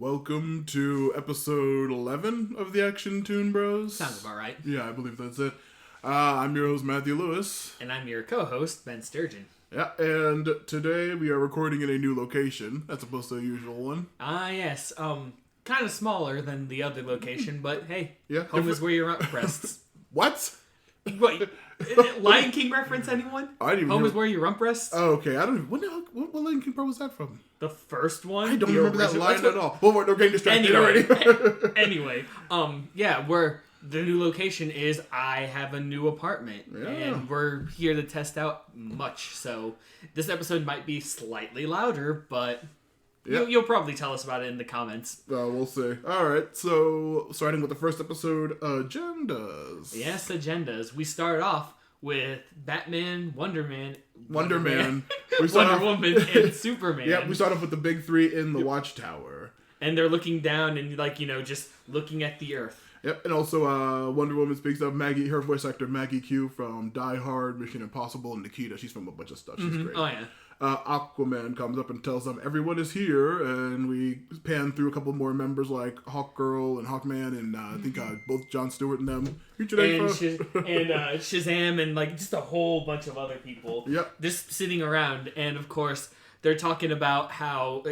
Welcome to episode 11 of the Action Toon Bros. Sounds about right. Yeah, I believe that's it. I'm your host, Matthew Lewis. And I'm your co-host, Ben Sturgeon. Yeah, and today we are recording in a new location, as opposed to the usual one. Yes. Kind of smaller than the other location, but hey, Yeah, home is where your rump rests. What? Wait, Lion King reference, anyone? I didn't even Home hear... is where your rump rests? Oh, okay, I don't even... What Lion King part was that from? The first one? I don't the remember that original- line at all. Well, we're getting distracted Anyway, yeah, where the new location is, I have a new apartment, and we're here to test out much, so this episode might be slightly louder, but you'll probably tell us about it in the comments. We'll see. Alright, so starting with the first episode, agendas. Yes, agendas. We start off with Batman, Wonder Man, Wonder Woman, and Superman. Yeah, we start off with the big three in the Watchtower. And they're looking down and, just looking at the Earth. Yep, and also Wonder Woman speaks of Maggie, her voice actor Maggie Q from Die Hard, Mission Impossible, and Nikita. She's from a bunch of stuff. She's great. Oh, yeah. Aquaman comes up and tells them everyone is here, and we pan through a couple more members like Hawkgirl and Hawkman, and I think both Jon Stewart and them. And Shazam, and just a whole bunch of other people. Yep. Just sitting around, and of course, they're talking about how,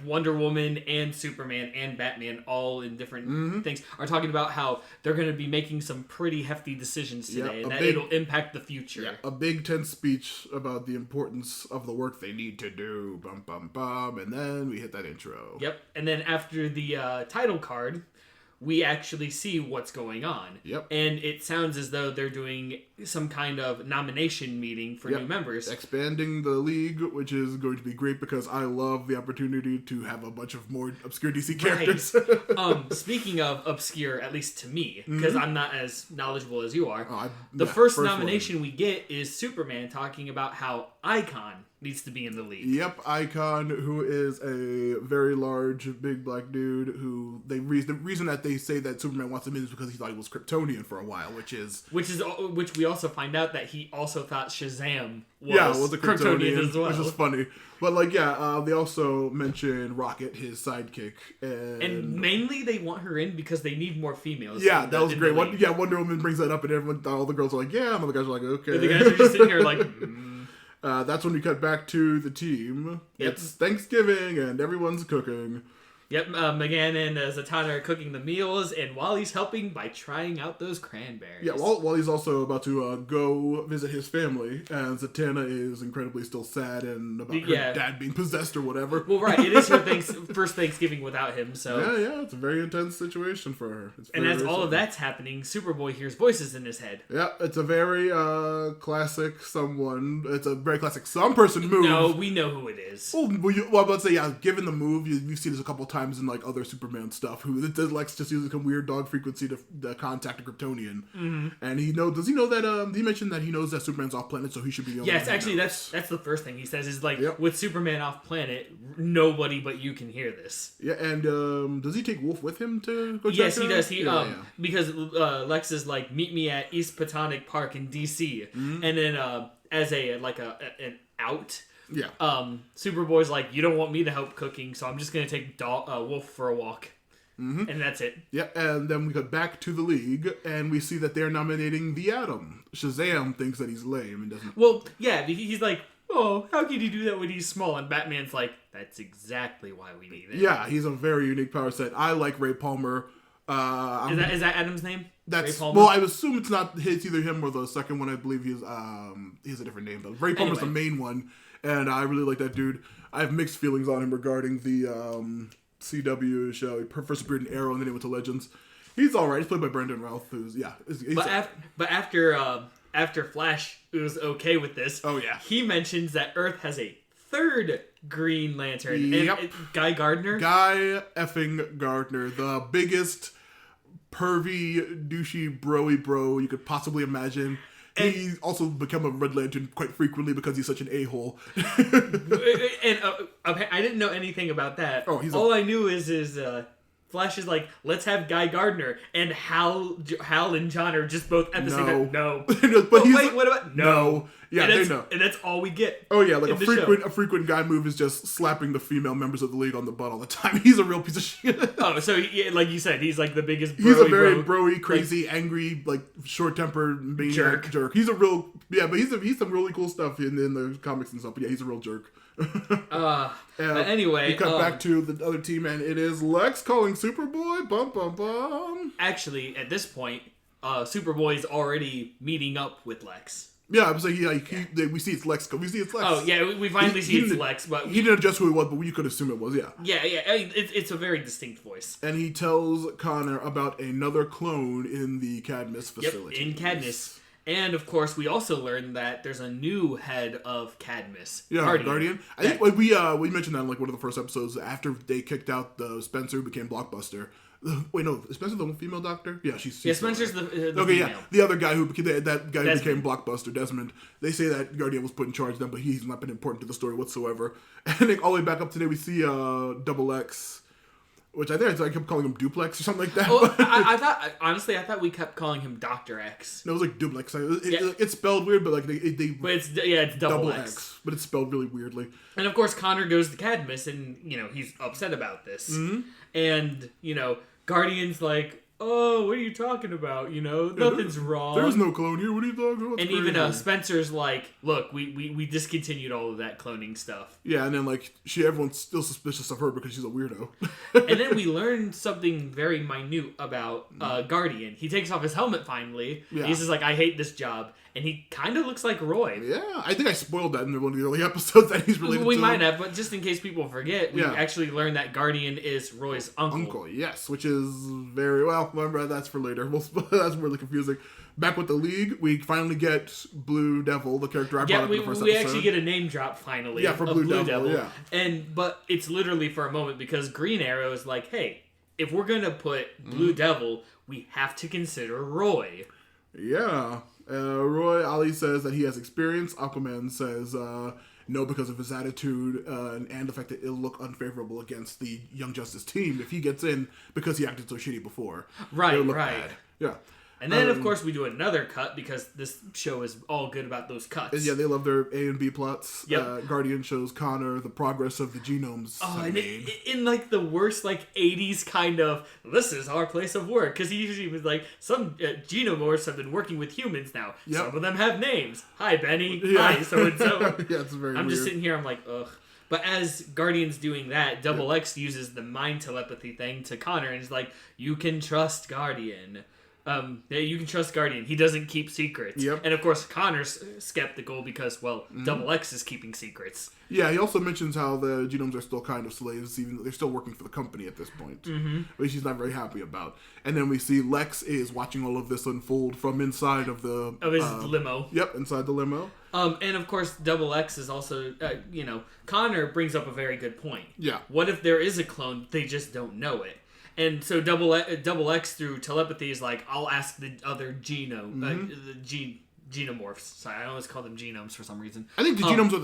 Wonder Woman and Superman and Batman, all in different things, are talking about how they're going to be making some pretty hefty decisions today, and that it'll impact the future. Yeah, a big, tense speech about the importance of the work they need to do. Bum, bum, bum. And then we hit that intro. Yep. And then after the title card, we actually see what's going on. Yep. And it sounds as though they're doing some kind of nomination meeting for new members. Expanding the league, which is going to be great because I love the opportunity to have a bunch of more obscure DC characters. Right. Speaking of obscure, at least to me, because I'm not as knowledgeable as you are, the first nomination we get is Superman talking about how Icon needs to be in the league. Yep, Icon, who is a very large, big black dude who the reason that they say that Superman wants him in is because he thought he was Kryptonian for a while, which we also find out that he also thought Shazam was a Kryptonian as well, which is funny. But they also mention Rocket, his sidekick, and mainly they want her in because they need more females. Yeah, that was great. Wonder Woman brings that up, and all the girls are like, "Yeah," and all the guys are like, "Okay." And the guys are just sitting here like. That's when we cut back to the team. Yep. It's Thanksgiving and everyone's cooking. Yep, Megan and Zatanna are cooking the meals, and Wally's helping by trying out those cranberries. Yeah, Wally's also about to go visit his family, and Zatanna is incredibly still sad and about her dad being possessed or whatever. Well, right, it is her first Thanksgiving without him, so... Yeah, it's a very intense situation for her. And as all of that's happening, Superboy hears voices in his head. Yeah, it's a very classic it's a very classic some person move. No, we know who it is. Well, I was about to say, given the move, you've seen this a couple times in other Superman stuff, who likes just using some weird dog frequency to contact a Kryptonian. Mm-hmm. And does he know that he mentioned that he knows that Superman's off planet, so he should be the only one. Yes, actually that's the first thing he says is with Superman off planet, nobody but you can hear this. Yeah, and does he take Wolf with him to go check Yes, it he out? does. Because Lex is like, meet me at East Petonic Park in DC. Mm-hmm. And then as an out. Yeah. Superboy's like, you don't want me to help cooking, so I'm just gonna take Wolf for a walk. Mm-hmm. And that's it. Yeah, and then we go back to the League, and we see that they're nominating the Atom. Shazam thinks that he's lame and doesn't... Well, yeah, he's like, oh, how can he do that when he's small? And Batman's like, that's exactly why we need it. Yeah, he's a very unique power set. I like Ray Palmer. Is that Adam's name? Ray Palmer? Well, I assume it's not. It's either him or the second one. I believe he has a different name, but Ray Palmer's the main one. And I really like that dude. I have mixed feelings on him regarding the CW show. He first appeared in Arrow and then he went to Legends. He's alright. He's played by Brandon Routh, who's, But after Flash was okay with this, he mentions that Earth has a third Green Lantern. Yep. And Guy Gardner? Guy effing Gardner. The biggest pervy, douchey, broy bro you could possibly imagine. He also become a Red Lantern quite frequently because he's such an a-hole. And I didn't know anything about that. Oh, all I knew is Flash is like, let's have Guy Gardner, and Hal and John are just both at the same time. No, but he's wait, what about no? Yeah, they know, and that's all we get. Oh yeah, like a frequent guy move is just slapping the female members of the league on the butt all the time. He's a real piece of shit. Oh, so like you said, he's like the biggest. He's a very broy, crazy, angry, like short-tempered maniac jerk. He's a real but he's some really cool stuff in the comics and stuff. But yeah, he's a real jerk. But anyway, we cut back to the other team, and it is Lex calling Superboy. Bum bum bum. Actually, at this point, Superboy's already meeting up with Lex. Yeah, I was like, we see it's Lex. We see it's Lex. Oh yeah, we finally see it's Lex, but he didn't adjust who it was, but you could assume it was. Yeah. Yeah. It's a very distinct voice. And he tells Connor about another clone in the Cadmus facility. Yep, in Cadmus. And, of course, we also learned that there's a new head of Cadmus. Yeah, Guardian. I think we mentioned that in like one of the first episodes after they kicked out the Spencer who became Blockbuster. Wait, no, is Spencer the female doctor? Yeah, she's Spencer's the okay, female. Yeah, the other guy who became who became Blockbuster, Desmond. They say that Guardian was put in charge of them, but he's not been important to the story whatsoever. And then all the way back up today, we see Double X. Which I kept calling him Duplex or something like that. Oh, I thought we kept calling him Dr. X. No, it was like Duplex. It's spelled weird, but like they but it's double X. But it's spelled really weirdly. And of course, Connor goes to Cadmus, and he's upset about this. Mm-hmm. And Guardian's like, oh, what are you talking about? Nothing's wrong. There's no clone here. What are you talking about? And even Spencer's like, look, we discontinued all of that cloning stuff. Yeah, and then like everyone's still suspicious of her because she's a weirdo. And then we learned something very minute about Guardian. He takes off his helmet finally. Yeah. He's just like, I hate this job. And he kind of looks like Roy. Yeah, I think I spoiled that in one of the early episodes that he's related to. We might have, but just in case people forget, we actually learned that Guardian is Roy's uncle. Uncle, yes, which is very well. Remember, that's for later. That's really confusing. Back with the League, we finally get Blue Devil, the character I brought up in the first episode. We actually get a name drop finally. Yeah, for Blue Devil. Yeah, but it's literally for a moment because Green Arrow is like, hey, if we're gonna put Blue Devil, we have to consider Roy. Yeah. Roy Ali says that he has experience. Aquaman says no because of his attitude and the fact that it'll look unfavorable against the Young Justice team if he gets in because he acted so shitty before. Right. Bad. Yeah. And then, of course, we do another cut because this show is all good about those cuts. Yeah, they love their A and B plots. Yep. Guardian shows Connor the progress of the genomes. Oh, and in like the worst 80s kind of, this is our place of work. Because he usually was like, some genomorphs have been working with humans now. Yep. Some of them have names. Hi, Benny. Yeah. Hi, so-and-so. Yeah, it's very I'm weird. just sitting here, I'm like, ugh. But as Guardian's doing that, Double X uses the mind telepathy thing to Connor and is like, you can trust Guardian. You can trust Guardian. He doesn't keep secrets. Yep. And of course, Connor's skeptical because, Double X is keeping secrets. Yeah, he also mentions how the genomes are still kind of slaves, even though they're still working for the company at this point, which he's not very happy about. And then we see Lex is watching all of this unfold from inside of his limo. Yep, inside the limo. And of course, Double X is also, Connor brings up a very good point. Yeah. What if there is a clone, they just don't know it? And so Double X through telepathy is like, I'll ask the other genomorphs. Sorry, I always call them genomes for some reason. I think the genomes are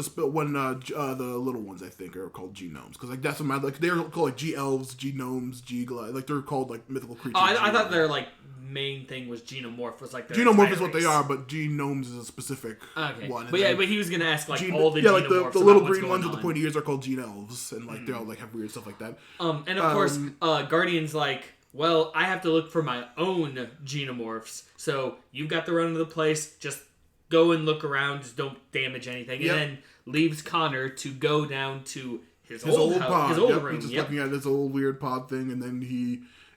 the little ones. I think are called genomes because that's what they're called G-elves, genomes, G-glide. They're called mythical creatures. Oh, I thought their main thing was genomorph was their genomorph is what they are, but genomes is a specific one. But he was gonna ask all the genomorphs. The little green ones with the pointy ears are called gene-elves, and they all have weird stuff like that. And of course, Guardian's like, well, I have to look for my own genomorphs. So you've got the run of the place. Just go and look around. Just don't damage anything. Yep. And then leaves Connor to go down to his old pod. His old room. He's just looking at this old weird pod thing, and then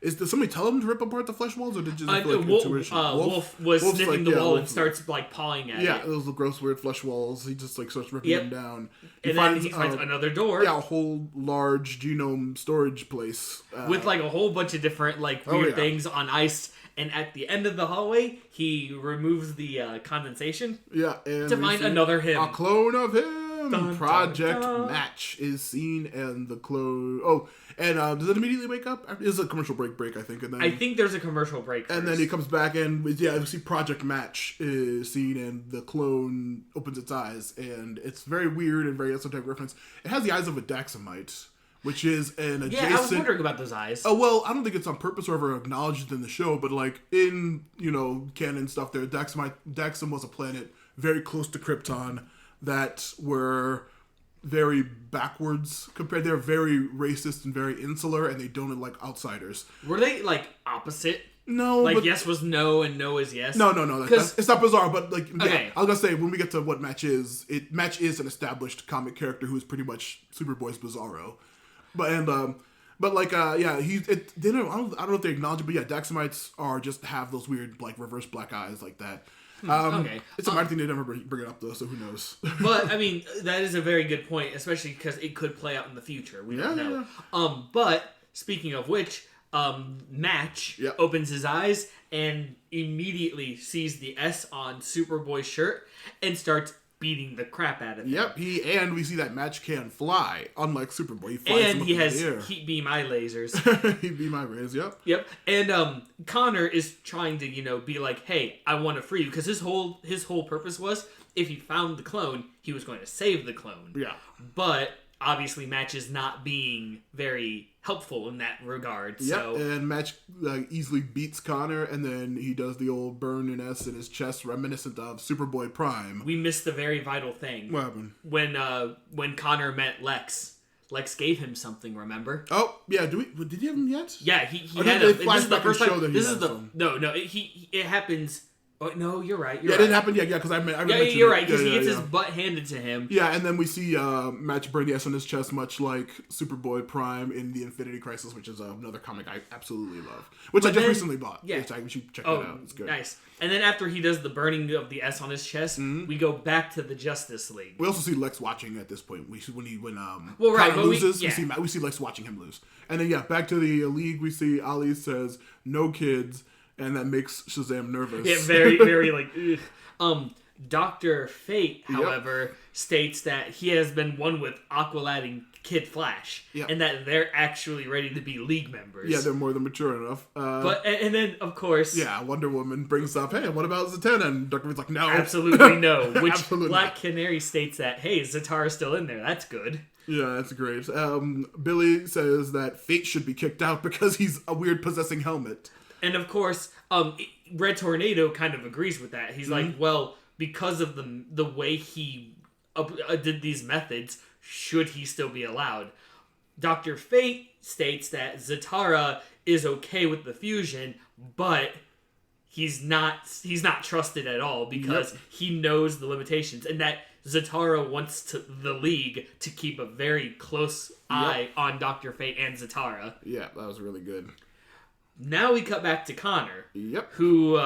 did somebody tell him to rip apart the flesh walls, or did just intuition? Wolf was sniffing the wall and starts pawing at it. Yeah, those gross weird flesh walls. He just starts ripping them down. Then he finds another door. Yeah, a whole large genome storage place with a whole bunch of different weird things on ice. And at the end of the hallway, he removes the condensation. Yeah, and to find another him, a clone of him. Project Match is seen, and the clone. Oh. And does it immediately wake up? It's a commercial break, I think. And then I think there's a commercial break first. And then he comes back and, we see Project Match is seen, and the clone opens its eyes. And it's very weird and very esoteric reference. It has the eyes of a Daxamite, which is an adjacent... Yeah, I was wondering about those eyes. Oh, well, I don't think it's on purpose or ever acknowledged in the show, but, like, in, canon stuff there, Daxam was a planet very close to Krypton that were very backwards compared. They're very racist and very insular, and they don't like outsiders. Were they, like, opposite? No, like yes was no and no is yes. No. It's not bizarre, but like, okay. I was gonna say when we get to what Match is, Match is an established comic character who is pretty much Superboy's Bizarro, but I don't know if they acknowledge it, but yeah, Daxamites are just have those weird like reverse black eyes like that. Okay. It's a minor thing they never bring it up though, so who knows? But I mean, that is a very good point, especially because it could play out in the future. We don't know. Yeah. But speaking of which. Match opens his eyes and immediately sees the S on Superboy's shirt and starts beating the crap out of him. Yep, and we see that Match can fly, unlike Superboy. He flies and he has heat beam eye lasers. Heat beam eye rays, yep. Yep, and Connor is trying to be like, hey, I want to free you, because his whole purpose was if he found the clone, he was going to save the clone. Yeah, but obviously Match is not being very helpful in that regard. Yep, so. And Match easily beats Connor, and then he does the old burn in S in his chest, reminiscent of Superboy Prime. We missed the very vital thing. What happened? When Connor met Lex gave him something. Remember? Oh yeah, did he have him yet? Yeah, he had him. This is the first time. It happens. Oh, no, you're right. It didn't happen yet. Yeah, because I mentioned you're right. Because he gets his butt handed to him. Yeah, and then we see Match burn the S on his chest, much like Superboy Prime in the Infinity Crisis, which is another comic I absolutely love, which I just recently bought. Yeah, we should check that out. It's good. Nice. And then after he does the burning of the S on his chest, we go back to the Justice League. We also see Lex watching at this point. When Connor loses, we see Lex watching him lose. And then back to the League. We see Ali says no kids. And that makes Shazam nervous. Yeah, very, very like. Ugh. Dr. Fate, however, states that he has been one with Aqualad and Kid Flash, and that they're actually ready to be League members. Yeah, they're more than mature enough. And then of course, Wonder Woman brings up, hey, what about Zatanna? And Dr. Fate's like, no, absolutely no. Which absolutely Black Canary states that, hey, Zatara's still in there. That's good. Yeah, that's great. Billy says that Fate should be kicked out because he's a weird possessing helmet. And of course, Red Tornado kind of agrees with that. He's like, well, because of the way he did these methods, should he still be allowed? Dr. Fate states that Zatara is okay with the fusion, but he's not trusted at all because he knows the limitations, and that Zatara wants the League to keep a very close eye on Dr. Fate and Zatara. Yeah, that was really good. Now we cut back to Connor. Yep. Who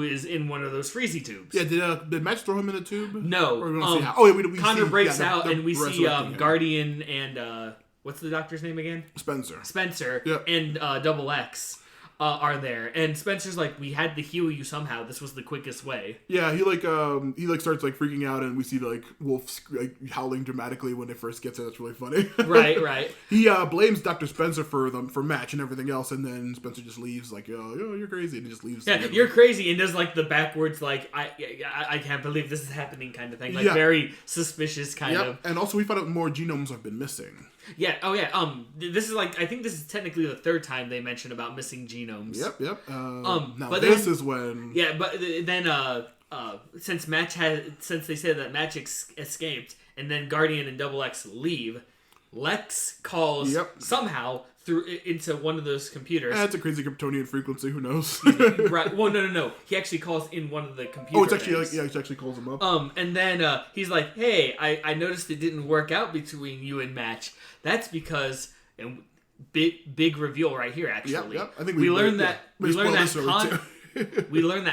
is in one of those freezy tubes. Yeah, did Match throw him in a tube? No. Or we don't see how. We Connor see, breaks out and we see Guardian and what's the doctor's name again? Spencer. Yep. And Double X are there. And Spencer's like, we had to heal you somehow. This was the quickest way. Yeah, he starts like freaking out, and we see like Wolf howling dramatically when it first gets there. That's really funny. Right. He blames Dr. Spencer for Match and everything else, and then Spencer just leaves like, yo, you're crazy, and he just leaves. Yeah, you're crazy, and does like the backwards like I can't believe this is happening kind of thing, like very suspicious kind of. And also we found out more genomes have been missing. Yeah. Oh yeah. This is like, I think this is technically the third time they mention about missing genomes. Yep. But this is when. Yeah, but then since they said that Match escaped, and then Guardian and Double X leave, Lex calls somehow through into one of those computers. It's a crazy Kryptonian frequency. Who knows? Right. Well, no. He actually calls in one of the computers. Oh, it's actually he actually calls him up. And then he's like, "Hey, I noticed it didn't work out between you and Match. That's because." And big reveal right here. Actually, yep. I think we learned that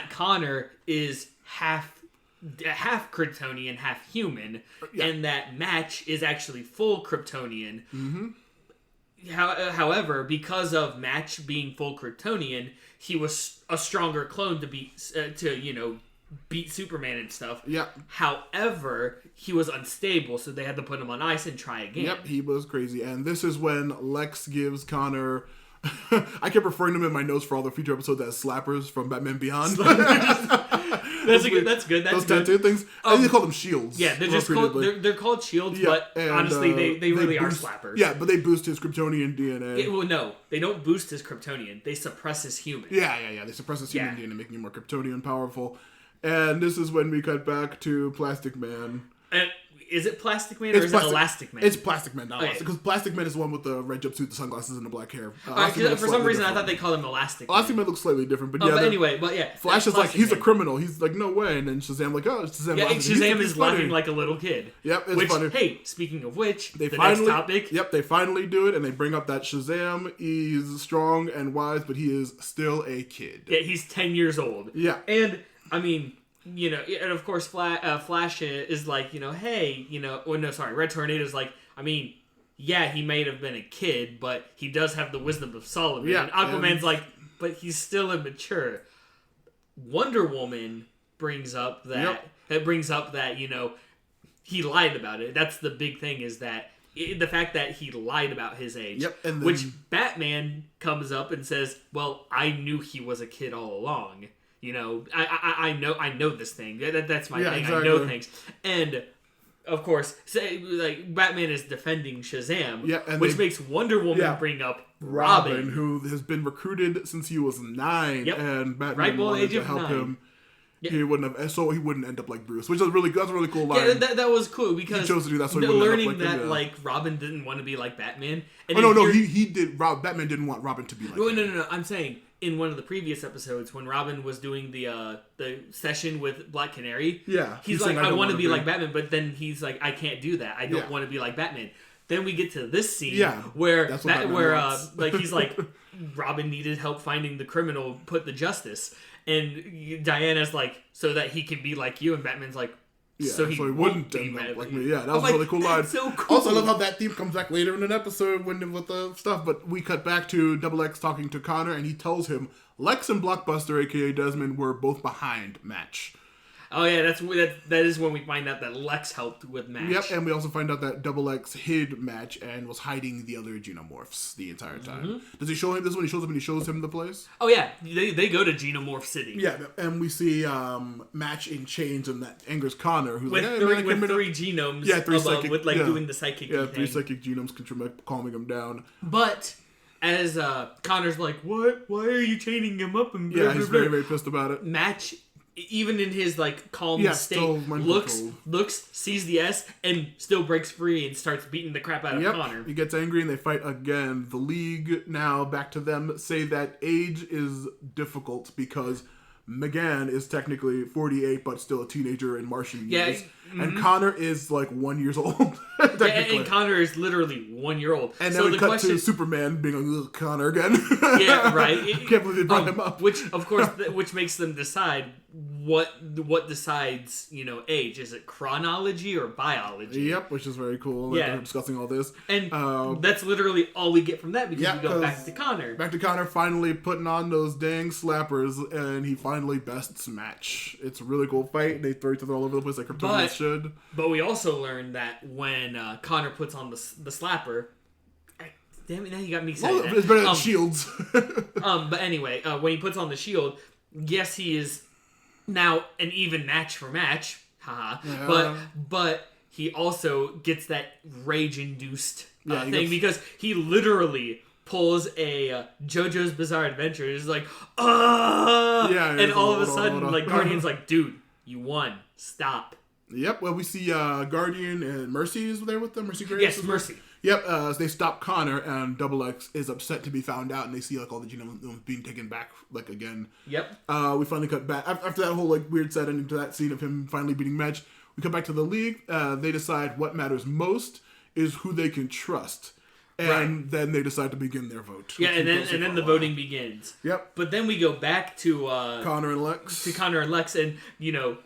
Connor is half Kryptonian, half human, and that Match is actually full Kryptonian. Mm-hmm. However, because of Match being full Kryptonian, he was a stronger clone to beat Superman and stuff. Yep. However, he was unstable, so they had to put him on ice and try again. Yep, he was crazy. And this is when Lex gives Connor... I kept referring to him in my notes for all the future episodes as slappers from Batman Beyond. That's good. Those tattoo things. I think they call them shields. Yeah, they're just called they're called shields, but honestly, they really are slappers. Yeah, but they boost his Kryptonian DNA. Well, no, they don't boost his Kryptonian. They suppress his human. Yeah. They suppress his human DNA, making him more Kryptonian powerful. And this is when we cut back to Plastic Man. And is it Plastic Man or is it Elastic Man? It's Plastic Man, not Elastic. Because Plastic Man is the one with the red jumpsuit, the sunglasses, and the black hair. For some reason, I thought they called him Elastic Man. Elastic Man looks slightly different, but Flash is like, he's a criminal. He's like, no way. And then Shazam like, oh, it's Shazam. Yeah, and Shazam is laughing like a little kid. Yep, it's funny. Hey, speaking of which, next topic. Yep, they finally do it, and they bring up that Shazam is strong and wise, but he is still a kid. Yeah, he's 10 years old. Yeah. And, I mean... and of course, Flash is like, hey, Red Tornado's like, I mean, yeah, he may have been a kid, but he does have the wisdom of Solomon. Yeah, and Aquaman's like, but he's still immature. Wonder Woman brings up that, he lied about it. That's the big thing, is that the fact that he lied about his age. Yep, and then, which Batman comes up and says, well, I knew he was a kid all along. I know this thing. That's my thing. Exactly. I know things. And, of course, Batman is defending Shazam, which makes Wonder Woman bring up Robin, who has been recruited since he was 9, and Batman wanted to help him. Yep. He wouldn't end up like Bruce, which is that's a really cool line. Yeah, that was cool because he chose to do that. So learning that Robin didn't want to be like Batman. And he did. Batman didn't want Robin to be like. No. I'm saying, in one of the previous episodes, when Robin was doing the session with Black Canary, he's like, I want to be like Batman, but then he's like, I can't do that. I don't want to be like Batman. Then we get to this scene where he's like, Robin needed help finding the criminal, put the justice, and Diana's like, so that he can be like you, and Batman's like, so he wouldn't end up like me. Yeah, that was a really cool line. So cool. Also, I love how that theme comes back later in an episode with the stuff. But we cut back to Double X talking to Connor, and he tells him Lex and Blockbuster, aka Desmond, were both behind Match. Oh yeah, that is when we find out that Lex helped with Match. Yep, and we also find out that Double X hid Match and was hiding the other Xenomorphs the entire time. Mm-hmm. Does he show him this when he shows up and he shows him the place? Oh yeah, they go to Xenomorph City. Yeah, and we see Match in chains, and that angers Connor, who's with 3 genomes. Yeah, 3 psychic. With doing the psychic. Yeah, 3 psychic genomes calming him down. But as Connor's like, what? Why are you chaining him up? And he's very, very pissed about it. Match, even in his calm state, looks, sees the S, and still breaks free and starts beating the crap out of Connor. He gets angry and they fight again. The League, now back to them, say that age is difficult because McGann is technically 48 but still a teenager in Martian years. And Connor is 1 year old. And Connor is literally 1 year old. And then we cut to Superman being like, Connor again. Yeah, right. I can't believe they brought him up. Which, of course, which makes them decide what decides, age. Is it chronology or biology? Yep, which is very cool. Yeah. They're discussing all this. And that's literally all we get from that because we go back to Connor. Back to Connor finally putting on those dang slappers, and he finally bests Match. It's a really cool fight. They throw each other all over the place like Kryptonians should. But we also learned that when Connor puts on the slapper... Damn it, now you got me excited. Well, it's better than shields. But anyway, when he puts on the shield, yes, he is now an even match for Match. Haha. Yeah. But he also gets that rage-induced thing because he literally pulls a JoJo's Bizarre Adventure. He's like, ah! Yeah, and all of a sudden, Guardian's like, dude, you won. Stop. Yep, well, we see Guardian and Mercy is there with them. Mercy Graves? Yes, Mercy. Yep, they stop Connor, and Double X is upset to be found out, and they see all the genomes being taken back again. Yep. We finally cut back after that whole weird set ending to that scene of him finally beating Match. We come back to the League. They decide what matters most is who they can trust, and then they decide to begin their vote. Yeah, and then the voting begins. Yep. But then we go back to Connor and Lex. And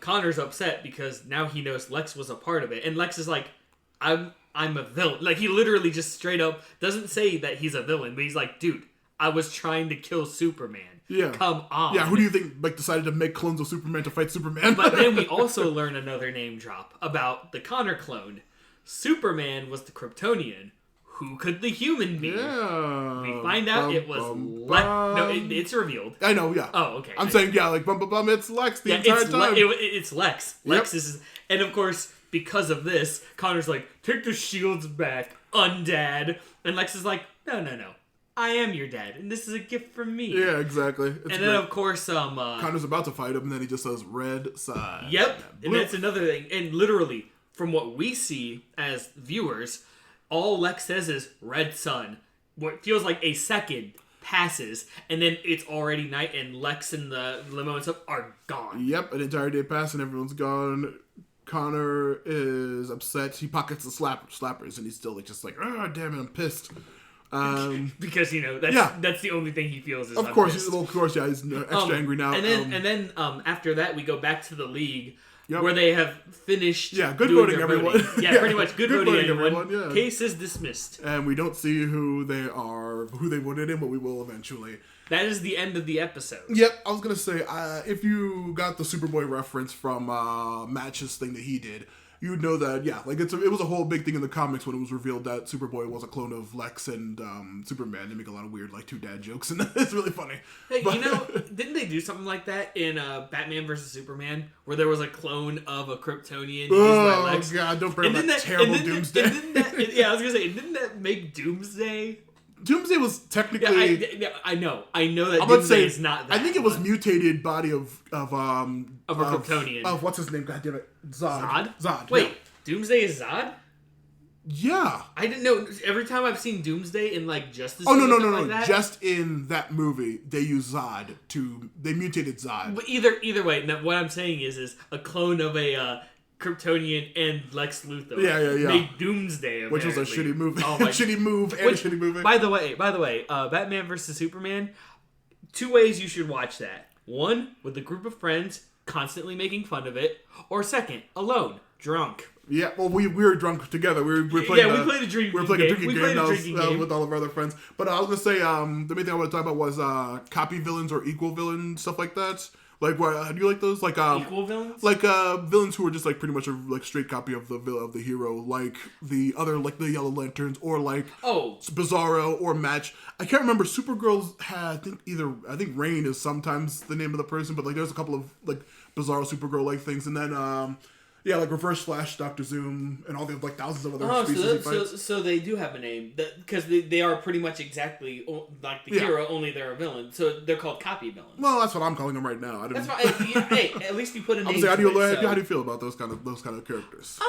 Connor's upset because now he knows Lex was a part of it, and Lex is like, I'm a villain. He literally just straight up doesn't say that he's a villain, but he's like, dude, I was trying to kill Superman. Yeah. Come on. Yeah, who do you think decided to make clones of Superman to fight Superman? But then we also learn another name drop about the Connor clone. Superman was the Kryptonian. Who could the human be? Yeah. We find out it was Lex. No, it's revealed. I know, yeah. Oh, okay. I'm saying, yeah, like, it's Lex the entire time. It's Lex. Lex is... And, of course, because of this, Connor's like, take the shields back, undad. And Lex is like, no. I am your dad, and this is a gift from me. Yeah, exactly. It's and then, great. of course... Connor's about to fight him, and then he just says, red side. Yep. And that's another thing. And literally, from what we see as viewers, all Lex says is, red sun. What feels like a second passes, and then it's already night, and Lex and the limo and stuff are gone. Yep, an entire day passed, and everyone's gone. Connor is upset. He pockets the slappers, and he's still just like, oh, damn it, I'm pissed. Because that's the only thing he feels is of course he's extra angry now. And then after that we go back to the league Yep. where they have finished. Yeah, good voting, everyone. Yeah, pretty much good voting, everyone. Yeah. Case is dismissed. And we don't see who they voted in, but we will eventually. That is the end of the episode. Yep, I was gonna say if you got the Superboy reference from Match's thing that he did, you'd know that, yeah, like it was a whole big thing in the comics when it was revealed that Superboy was a clone of Lex and Superman. They make a lot of weird, like, two dad jokes, and it's really funny. Hey, didn't they do something like that in Batman vs. Superman, where there was a clone of a Kryptonian used by Lex? Oh, God, don't bring up that terrible Doomsday. I was gonna say, didn't that make Doomsday... Doomsday was technically... I know that Doomsday is not that. I think it was mutated body of a Kryptonian. Of what's his name? God damn it. Zod. Wait, yeah. Doomsday is Zod? Yeah. I didn't know. Every time I've seen Doomsday in, like, Justice League no. Like that, just in that movie, they used Zod they mutated Zod. But either way, what I'm saying is a clone of a... Kryptonian and Lex Luthor. Yeah. Made Doomsday, apparently. Which was a shitty movie. Oh, shitty movie. By the way, Batman vs. Superman, 2 ways you should watch that. 1, with a group of friends, constantly making fun of it. Or 2, alone, drunk. Yeah, well, we were drunk together. We played a drinking game with all of our other friends. But I was going to say, the main thing I want to talk about was copy villains or equal villain, stuff like that. Like, do you like those? Like, equal villains? Like, villains who are just, like, pretty much a, like, straight copy of the hero. Like, the other, like, the Yellow Lanterns, or, like, Bizarro, or Match. I can't remember. Supergirl's had, I think Rain is sometimes the name of the person, but, like, there's a couple of, like, Bizarro Supergirl-like things. And then, yeah, like Reverse Flash, Dr. Zoom, and all the, like, thousands of other species he fights. So they do have a name. Because they are pretty much exactly like the hero, only they're a villain. So they're called copy villains. Well, that's what I'm calling them right now. That's fine. Hey, at least you put a name to it. How do you feel about those kind of characters?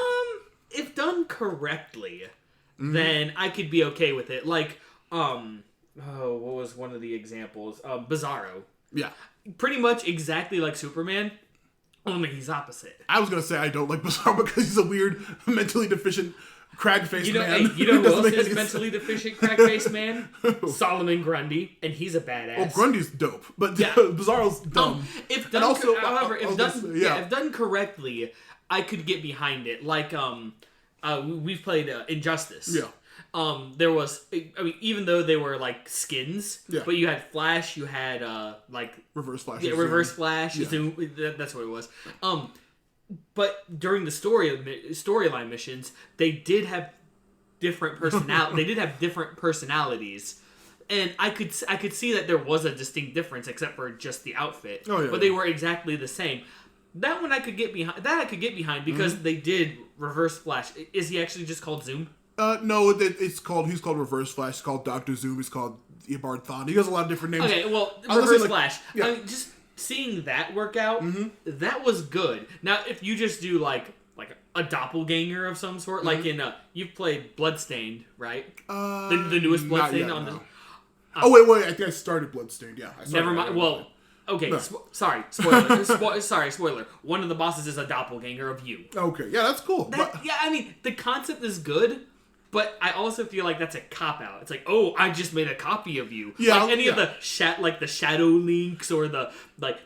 If done correctly, then I could be okay with it. Like, what was one of the examples? Bizarro. Yeah. Pretty much exactly like Superman. Only he's opposite. I was going to say I don't like Bizarro because he's a weird, mentally deficient, crag-faced man. Hey, you know who else is mentally deficient, crag-faced man? Solomon Grundy, and he's a badass. Well, Grundy's dope, but Bizarro's dumb. If done correctly, I could get behind it. Like, we've played Injustice. Yeah. There was, even though they were like skins, but you had Flash, you had like Reverse Flash, Zoom. That's what it was. But during the storyline missions, they did have different personalities, and I could see that there was a distinct difference, except for just the outfit. But they were exactly the same. That one I could get behind because they did Reverse Flash. Is he actually just called Zoom? No, he's called Reverse Flash. He's called Dr. Zoom. He's called Eobard Thawne. He has a lot of different names. Okay, well, Reverse Flash. Yeah. I mean, just seeing that work out, that was good. Now, if you just do like a doppelganger of some sort, like in you've played Bloodstained, right? The newest Bloodstained on the. Wait! I think I started Bloodstained. Yeah, never mind. Well. Okay, no. Sorry, spoiler. Spoiler. One of the bosses is a doppelganger of you. Okay, yeah, that's cool. Yeah, I mean, the concept is good, but I also feel like that's a cop-out. It's like, oh, I just made a copy of you. Yeah, like any of the Shadow Links or the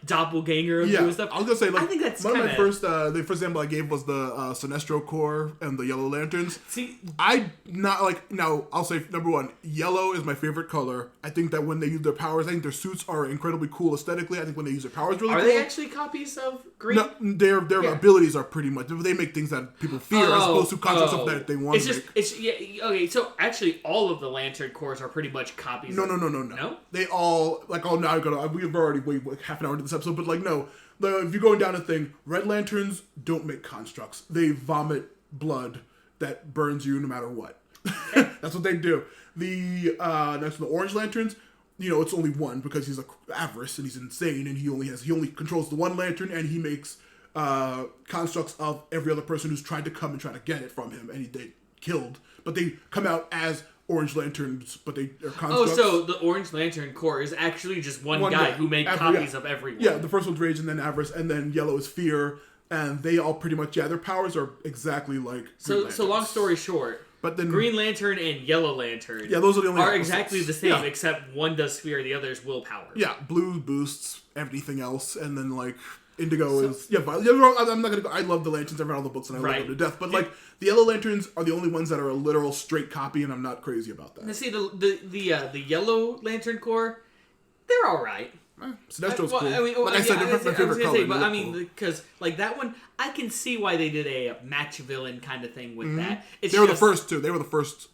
doppelganger of you and stuff. I was gonna say, like, I think that's one of my first example I gave was the Sinestro Corps and the Yellow Lanterns. See, I'll say number one, yellow is my favorite color. I think that when they use their powers, I think their suits are incredibly cool aesthetically. I think when they use their powers, really cool. Are they actually copies of green? No, their abilities are pretty much, they make things that people fear as opposed to concepts of that they want to make. Okay, so actually all of the Lantern Corps are pretty much copies. No. No? They all, like, we've already waited half an hour into this episode, but, like, no. If you're going down a thing, Red Lanterns don't make constructs. They vomit blood that burns you no matter what. That's what they do. Next to the Orange Lanterns, it's only one because he's avarice and he's insane, and he only controls the one lantern, and he makes constructs of every other person who's tried to come and try to get it from him, and they killed. But they come out as Orange Lanterns, but they are constructs. Oh, so the Orange Lantern Corps is actually just one guy who made copies of everyone. Yeah, the first one's Rage, and then Avarice, and then Yellow is Fear, and they all pretty much, their powers are exactly like Green So long story short, but then Green Lantern and Yellow Lantern those are the only exactly the same, except one does fear, the other is willpower. Yeah, blue boosts everything else, and then like Indigo is I'm not gonna go. I love the Lanterns. I've read all the books and I love them to death. But like the Yellow Lanterns are the only ones that are a literal straight copy, and I'm not crazy about that. Now, see the Yellow Lantern Corps, they're all right. Sinestro's cool. I mean, like I said, my favorite color. But I mean, because like that one, I can see why they did a match villain kind of thing with that. They were the first two. They were the first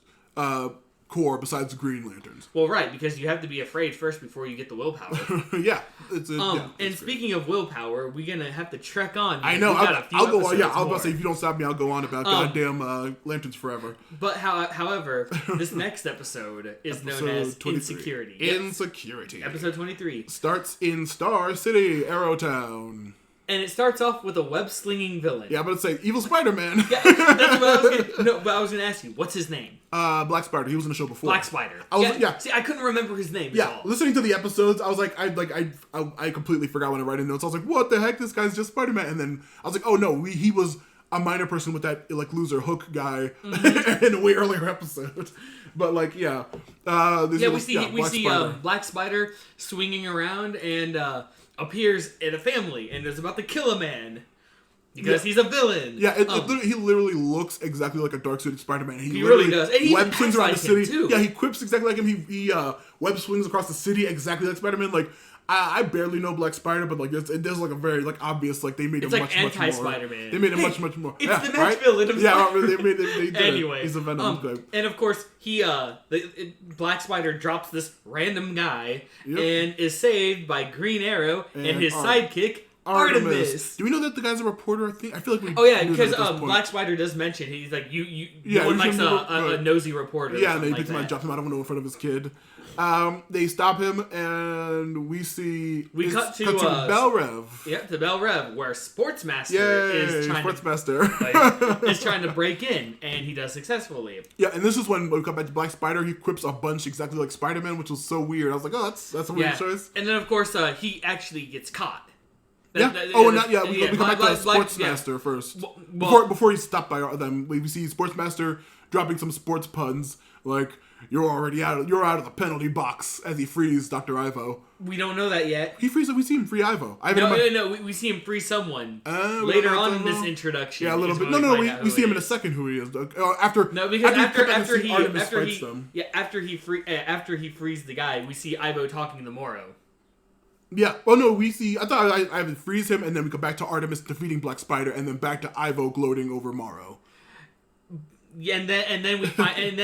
Corps besides the Green Lanterns. Well, right, because you have to be afraid first before you get the willpower. Yeah. And speaking of willpower, we're gonna have to trek on. I know. I'll go on. Yeah, I was about to say, if you don't stop me, I'll go on about goddamn Lanterns forever. But however, this next episode is known as 23. Insecurity. Insecurity. Episode 23 starts in Star City, Arrowtown. And it starts off with a web-slinging villain. Yeah, but it's like Evil Spider-Man. Yeah, that's what I was gonna ask you. What's his name? Black Spider. He was in the show before. Black Spider. See, I couldn't remember his name. Yeah, listening to the episodes, I was like, I completely forgot when I write in notes. I was like, what the heck? This guy's just Spider-Man. And then I was like, oh no, he was a minor person with that like loser Hook guy in a way earlier episode. But like, we see Black Spider swinging around and appears in a family and is about to kill a man because he's a villain. Yeah, he literally looks exactly like a dark-suited Spider-Man. He really does. And he web swings around the city. Too. Yeah, he quips exactly like him. He web swings across the city exactly like Spider-Man. Like, I barely know Black Spider, but like there's like a very like obvious like they made him like much anti-Spider-Man. They made him much more. It's the match villain. They did. Anyway, he's a Venom guy. And of course Black Spider drops this random guy and is saved by Green Arrow and his sidekick Artemis. Do we know that the guy's a reporter? I feel like we. Oh yeah, because Black Spider does mention he's like you one likes a nosy reporter. Yeah, and they pick him out and drop him out of a window in front of his kid. They stop him, and we cut to Bell Rev. Yeah, to Bell Rev, where Sportsmaster is trying to break in, and he does successfully. Yeah, and this is when we come back to Black Spider. He quips a bunch exactly like Spider-Man, which was so weird. I was like, oh, that's a weird choice. And then of course he actually gets caught. We come back to Sportsmaster first. Before he's stopped by them, we see Sportsmaster dropping some sports puns like, you're out of the penalty box, as he frees Dr. Ivo. We don't know that yet. We see him free Ivo. No. We see him free someone later on in this introduction. Yeah, a little bit. We see him in a second. Who he is? After he frees the guy, we see Ivo talking to Morrow. Yeah. Well, no, we see. I thought I freeze him, and then we go back to Artemis defeating Black Spider, and then back to Ivo gloating over Morrow. Yeah, and then we find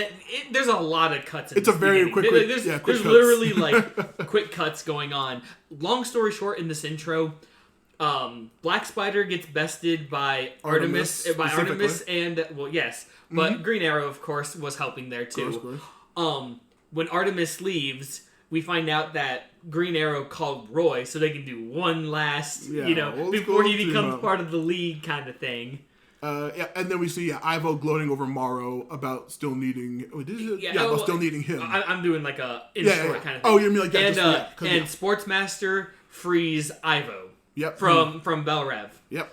there's a lot of cuts. It's a very quick. There's literally like quick cuts going on. Long story short, in this intro, Black Spider gets bested by Artemis, and but Green Arrow, of course, was helping there too. Of course. When Artemis leaves, we find out that Green Arrow called Roy so they can do one last, before he becomes part of the League kind of thing. And then we see Ivo gloating over Morrow about still needing. Still needing him. I'm doing like a short kind of thing. Oh, you mean like that? And Sportsmaster frees Ivo. Yep. From Bell Rev. Yep.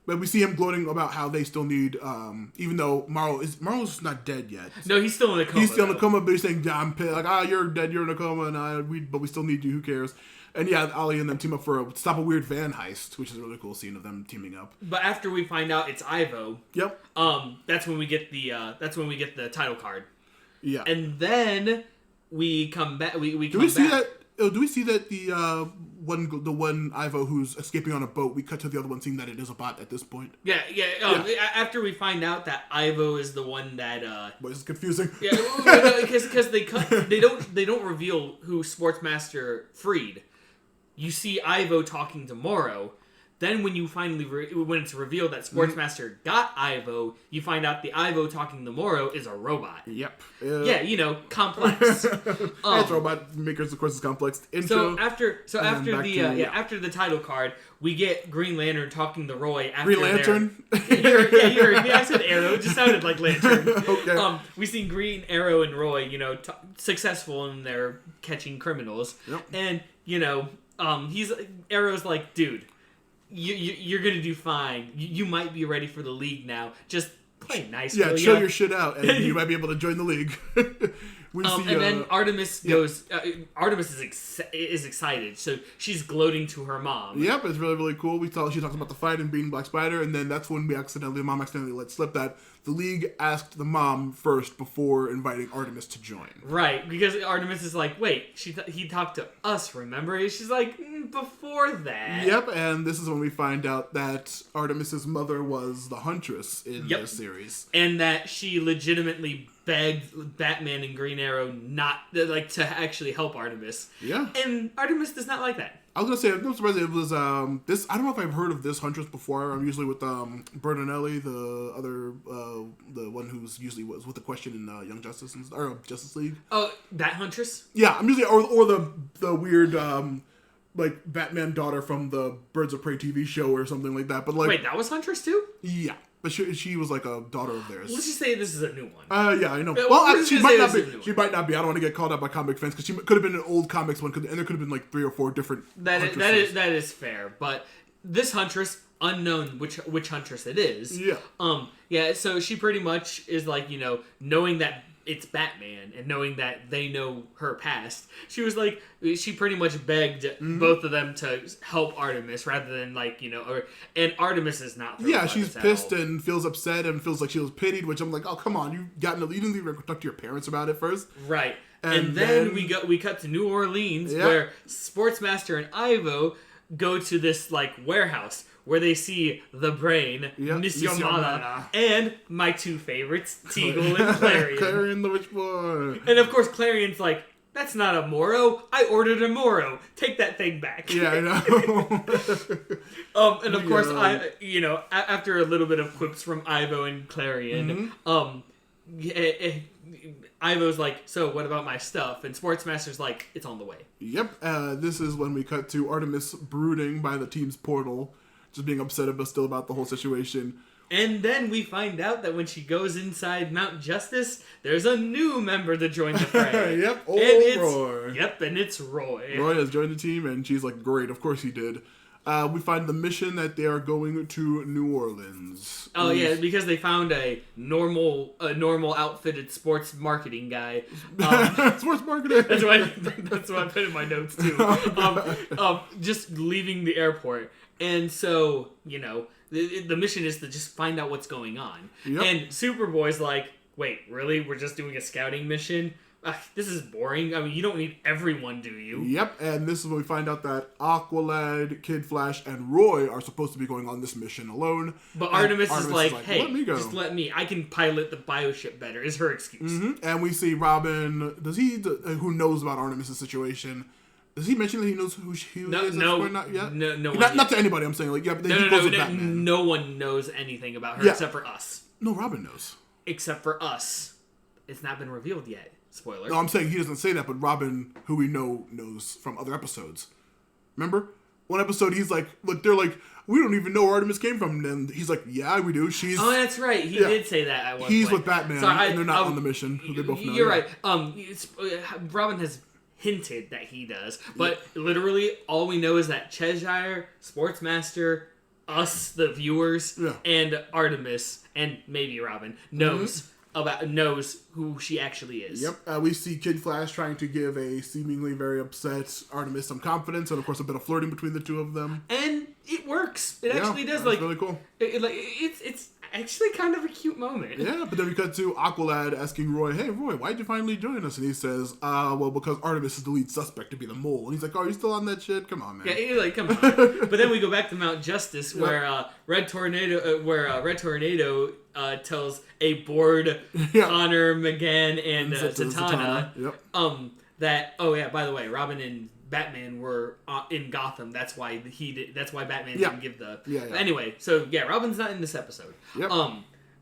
But we see him gloating about how they still need, even though Morrow's not dead yet. No, he's still in a coma. He's still in a coma, but he's saying, I'm pissed. Like, you're dead, you're in a coma, but we still need you, who cares? And Ollie and them team up stop a weird van heist, which is a really cool scene of them teaming up. But after we find out it's Ivo, yep. That's when we get the title card. Yeah. And then we come back. Do we see that the one Ivo who's escaping on a boat. We cut to the other one, seeing that it is a bot at this point. Yeah. After we find out that Ivo is the one that. But it's confusing. Yeah, because they don't reveal who Sportsmaster freed. You see Ivo talking to Morrow. Then when you finally when it's revealed that Sportsmaster got Ivo, you find out the Ivo talking to Morrow is a robot. Yep. Complex. It's robot makers, of course, is complex. Intro, after the title card, we get Green Lantern talking to Roy. After Green Lantern. You heard me. I said Arrow. It just sounded like Lantern. Okay. We seen Green Arrow and Roy, successful in their catching criminals, and Arrow's like, dude. You're gonna do fine. You might be ready for the league now. Just play nice. Yeah, chill your shit out, and you might be able to join the league. Then Artemis goes. Artemis is excited, so she's gloating to her mom. Yep, it's really, really cool. She talks about the fight and being Black Spider, and then that's when the mom accidentally let slip that the league asked the mom first before inviting Artemis to join. Right, because Artemis is like, wait, he talked to us, remember? She's like, before that. Yep, and this is when we find out that Artemis's mother was the Huntress in this series. And that she legitimately begged Batman and Green Arrow not to actually help Artemis. Yeah. And Artemis does not like that. I was gonna say, I'm not surprised it was this. I don't know if I've heard of this Huntress before. I'm usually with Berninelli, the one who's usually was with the Question in Young Justice or Justice League. Oh, that Huntress? Yeah, I'm usually or the weird like Batman daughter from the Birds of Prey TV show or something like that. But like, wait, that was Huntress too? Yeah. But she was like a daughter of theirs. Let's just say this is a new one. Yeah, I know. Well, she might not be. She might not be. I don't want to get called out by comic fans because she could have been an old comics one, and there could have been like 3 or 4 different. That is fair. But this Huntress, unknown which Huntress it is. Yeah. So she pretty much is like, knowing that it's Batman and knowing that they know her past, she pretty much begged both of them to help Artemis rather than and Artemis is not. Yeah, she's pissed and feels upset and feels like she was pitied, which I'm like, oh come on, you didn't even talk to your parents about it first, right? And then we cut to New Orleans where Sportsmaster and Ivo go to this warehouse where they see the Brain, Monsieur Mana, and my 2 favorites, Teagle and Clarion. Clarion the Witch Boy. And of course, Clarion's like, that's not a Moro. I ordered a Moro. Take that thing back. Yeah, I know. And of course, after a little bit of quips from Ivo and Clarion, Ivo's like, so what about my stuff? And Sportsmaster's like, it's on the way. Yep. This is when we cut to Artemis brooding by the team's portal, just being upset still about the whole situation. And then we find out that when she goes inside Mount Justice, there's a new member to join the fray. Yep, Roy. Yep, and it's Roy. Roy has joined the team, and she's like, great, of course he did. We find the mission that they are going to New Orleans. Oh yeah, because they found a normal outfitted sports marketing guy. Sports marketing. That's what I put in my notes too. Just leaving the airport, and so the mission is to just find out what's going on. Yep. And Superboy's like, wait, really? We're just doing a scouting mission? This is boring. I mean, you don't need everyone, do you? Yep, and this is when we find out that Aqualad, Kid Flash, and Roy are supposed to be going on this mission alone. But Artemis is like, hey, let me go. Just let me. I can pilot the bioship better, is her excuse. Mm-hmm. And we see Robin, who knows about Artemis' situation. Does he mention that he knows who she is? No, not yet. No, not to anybody. I'm saying no one knows anything about her except for us. No, Robin knows. Except for us, it's not been revealed yet. Spoiler. No, I'm saying he doesn't say that, but Robin, who we know, knows from other episodes. Remember, one episode he's like, look, they're like, we don't even know where Artemis came from, and he's like, yeah, we do. She's. Oh, that's right. He did say that at one point. He's with Batman, and they're not on the mission. They both know. You're right. Robin has hinted that he does, but literally all we know is that Cheshire, Sportsmaster, us, the viewers, and Artemis, and maybe Robin knows who she actually is. Yep. We see Kid Flash trying to give a seemingly very upset Artemis some confidence, and of course a bit of flirting between the two of them. And it works. It actually does. That's really cool. It's actually kind of a cute moment. Yeah, but then we cut to Aqualad asking Roy, "Hey Roy, why'd you finally join us?" And he says, well, because Artemis is the lead suspect to be the mole." And he's like, "Oh, you still on that shit? Come on, man." Yeah, he's like, come on. But then we go back to Mount Justice, where Red Tornado tells a bored Connor, McGann, and Zatanna, that by the way, Robin and Batman were in Gotham. That's why Batman didn't give the. Anyway, so Robin's not in this episode. Yep.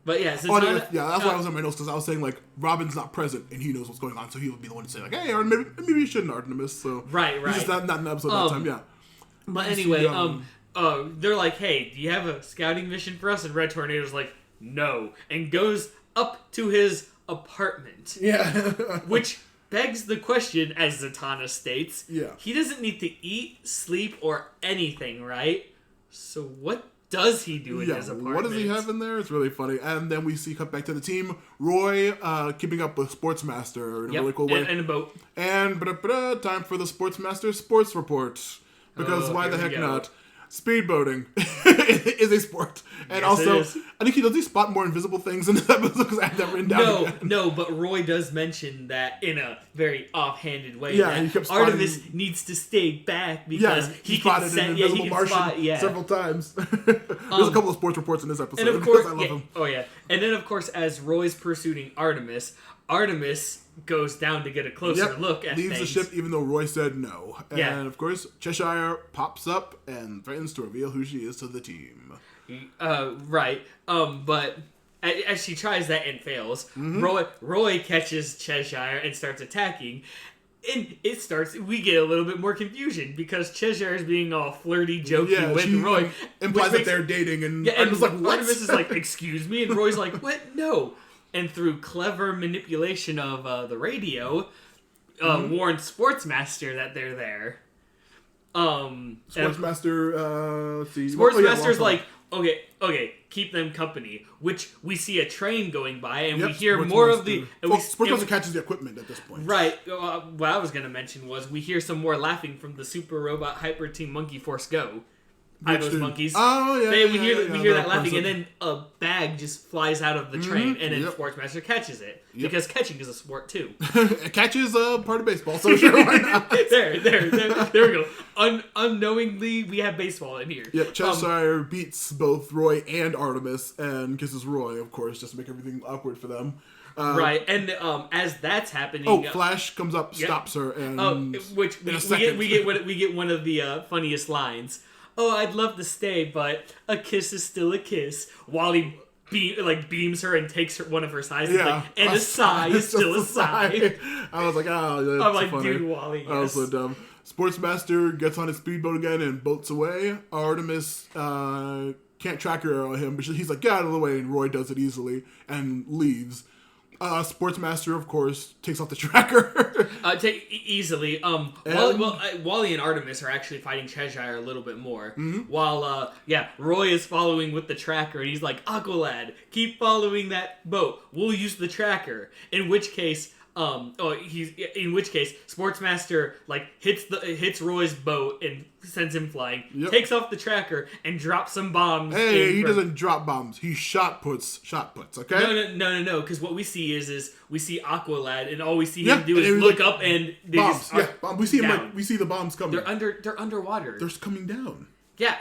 But that's why I was on my notes because I was saying like Robin's not present and he knows what's going on, so he would be the one to say like, "Hey, or maybe you shouldn't, Artemis." So right. He's just not in the episode that time. Yeah. But anyway, they're like, "Hey, do you have a scouting mission for us?" And Red Tornado's like, "No," and goes up to his apartment. Yeah. Which begs the question, as Zatanna states, he doesn't need to eat, sleep, or anything, right? So what does he do in his apartment? What does he have in there? It's really funny. And then we cut back to the team. Roy keeping up with Sportsmaster in a really cool way. And a boat. And time for the Sportsmaster Sports Report. Because why the heck not? Speedboating is a sport. And yes, also, I think does he spot more invisible things in this episode because I have that written down. No, but Roy does mention that in a very offhanded way. Yeah, that he kept Artemis needs to stay back because he can spotted an invisible Martian several times. There's a couple of sports reports in this episode. And of course, I love him. Oh yeah, and then of course, as Roy's pursuing Artemis goes down to get a closer look at leaves things. the ship even though Roy said no. And of course, Cheshire pops up and threatens to reveal who she is to the team. Right. But as she tries that and fails, Roy catches Cheshire and starts attacking. And we get a little bit more confusion because Cheshire is being all flirty, jokey with Roy. Implies that they're dating and Artemis like, what? Artemis is like, excuse me? And Roy's like, what? No. And through clever manipulation of the radio, warns Sportsmaster that they're there. Sportsmaster's like, okay, keep them company. Which we see a train going by, and we hear more of the. Sportsmaster catches the equipment at this point. Right. What I was going to mention was we hear some more laughing from the Super Robot Hyper Team Monkey Force Go. Those monkeys. Oh yeah. We hear that laughing, and then a bag just flies out of the train, and then Sportsmaster catches it because catching is a sport too. Catch is part of baseball, so sure, why not? there we go. Unknowingly, we have baseball in here. Yeah, Cheshire beats both Roy and Artemis, and kisses Roy, of course, just to make everything awkward for them. Right, and as that's happening, Flash comes up, stops her, and which we get one of the funniest lines. "Oh, I'd love to stay, but a kiss is still a kiss." Wally beams her and takes one of her sighs. And a sigh is still a sigh. I was like, oh, that's I'm like, funny. Dude, Wally, yes. I was so dumb. Sportsmaster gets on his speedboat again and boats away. Artemis can't track her on him, but he's like, get out of the way, and Roy does it easily and leaves. Sportsmaster, of course, takes off the tracker. Easily. Wally and Artemis are actually fighting Cheshire a little bit more. While, Roy is following with the tracker, and he's like, Aqualad, keep following that boat. We'll use the tracker. In which case, Sportsmaster hits Roy's boat and sends him flying. Takes off the tracker and drops some bombs. Hey, he doesn't drop bombs. He shot puts. Okay. No. Because what we see is we see Aqualad, and all we see him do is look up and they bombs. We see him. We see the bombs coming. They're underwater. They're coming down. Yeah,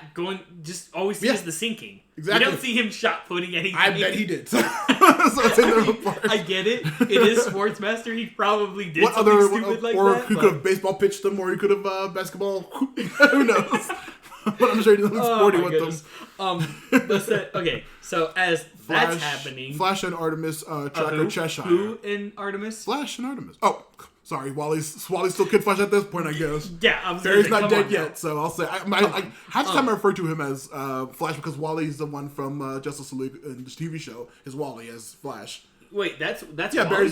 just all we see is the sinking. Exactly. We don't see him shot putting anything. I bet he did. So it's in the report. I get it. It is Sportsmaster. He probably did something stupid like that. Or he could have baseball pitched them, or he could have basketball. Who knows? But I'm sure he doesn't sporty with them. Okay, so as that's happening, Flash and Artemis tracker Cheshire. Who and Artemis? Flash and Artemis. Oh, sorry, Wally's still Kid Flash at this point, I guess. Yeah, I'm Barry's not dead yet, so I'll say half the time I refer to him as Flash because Wally's the one from Justice League in the TV show. Is Wally as Flash? Wait, that's yeah. Wally?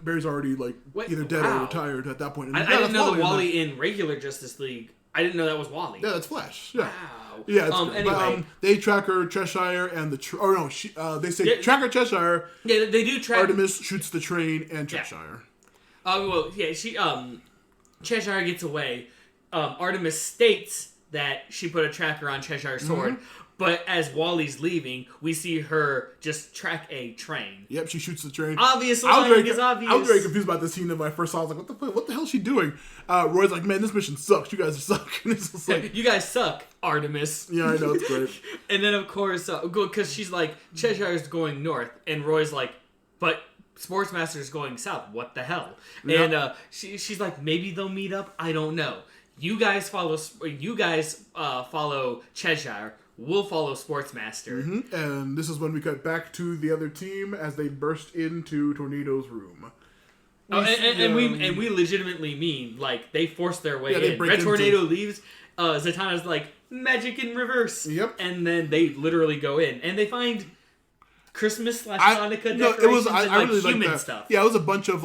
Barry's already either dead or retired at that point. I didn't know the Wally in regular Justice League. I didn't know that was Wally. Yeah, that's Flash. Yeah. Wow. Yeah. It's anyway, but, they track her Cheshire and they say track her Cheshire. Yeah, they do track. Artemis shoots the train and Cheshire. Cheshire gets away. Artemis states that she put a tracker on Cheshire's sword. But as Wally's leaving, we see her just track a train. Yep, she shoots the train. Obvious lying is obvious. I was very confused about this scene when I first saw it. I was like, what the hell is she doing? Roy's like, man, this mission sucks. You guys suck. And it's just like, you guys suck, Artemis. Yeah, I know, it's great. And then, of course, because she's like, Cheshire's going north. And Roy's like, but Sportsmaster's going south. What the hell? Yep. And she's like, maybe they'll meet up. I don't know. You guys follow Cheshire. We'll follow Sportsmaster. And this is when we cut back to the other team as they burst into Tornado's room. And we legitimately mean, like, they force their way in. Red Tornado leaves. Zatanna's like, magic in reverse. Yep. And then they literally go in. And they find Christmas/Hanukkah decorations and really human stuff. Yeah, it was a bunch of